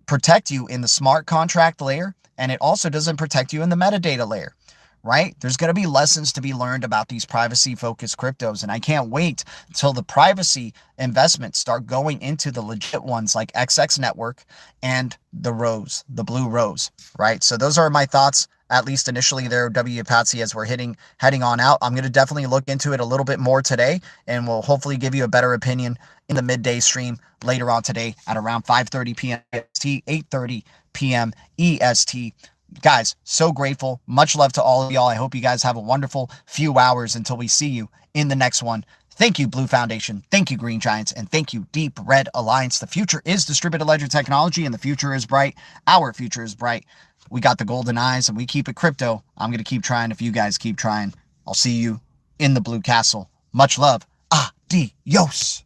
protect you in the smart contract layer, and it also doesn't protect you in the metadata layer, right? There's going to be lessons to be learned about these privacy-focused cryptos, and I can't wait until the privacy investments start going into the legit ones like XX Network and the Blue Rose, right? So those are my thoughts, at least initially there, W. Patsy, as we're heading on out. I'm going to definitely look into it a little bit more today, and we'll hopefully give you a better opinion in the midday stream later on today at around 5:30 p.m. EST, 8:30 p.m. EST. Guys, so grateful. Much love to all of y'all. I hope you guys have a wonderful few hours until we see you in the next one. Thank you, Blue Foundation. Thank you, Green Giants. And thank you, Deep Red Alliance. The future is distributed ledger technology, and the future is bright. Our future is bright. We got the golden eyes, and we keep it crypto. I'm going to keep trying if you guys keep trying. I'll see you in the Blue Castle. Much love. Adios.